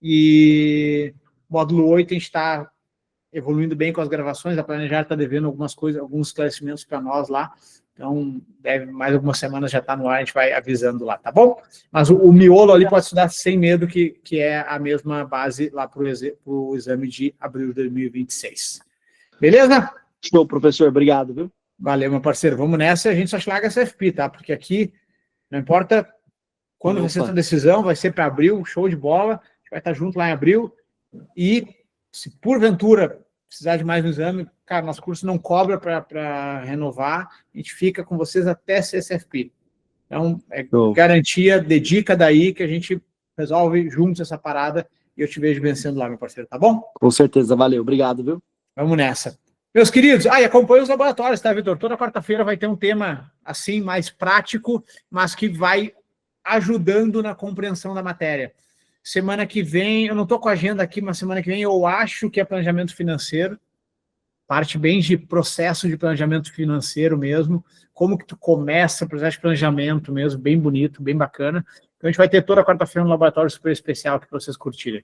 E módulo 8 a gente está evoluindo bem com as gravações, a Planejar está devendo algumas coisas, alguns esclarecimentos para nós lá, então mais algumas semanas já está no ar, a gente vai avisando lá, tá bom? Mas o miolo ali pode estudar sem medo, que é a mesma base lá para o exame de abril de 2026. Beleza? Show, professor, obrigado, viu? Valeu, meu parceiro, vamos nessa, a gente só larga a CFP, tá? Porque aqui, não importa quando vai ser a decisão, vai ser para abril, show de bola, a gente vai estar junto lá em abril, e se porventura precisar de mais um exame, cara, nosso curso não cobra para renovar, a gente fica com vocês até CSFP. Então, garantia, dedica daí que a gente resolve juntos essa parada e eu te vejo vencendo lá, meu parceiro, tá bom? Com certeza, valeu, obrigado, viu? Vamos nessa. Meus queridos, e acompanha os laboratórios, tá, Vitor? Toda quarta-feira vai ter um tema, assim, mais prático, mas que vai ajudando na compreensão da matéria. Semana que vem, eu não estou com a agenda aqui, mas semana que vem eu acho que é planejamento financeiro, parte bem de processo de planejamento financeiro mesmo, como que tu começa o processo de planejamento mesmo, bem bonito, bem bacana. Então a gente vai ter toda quarta-feira um laboratório super especial aqui para vocês curtirem.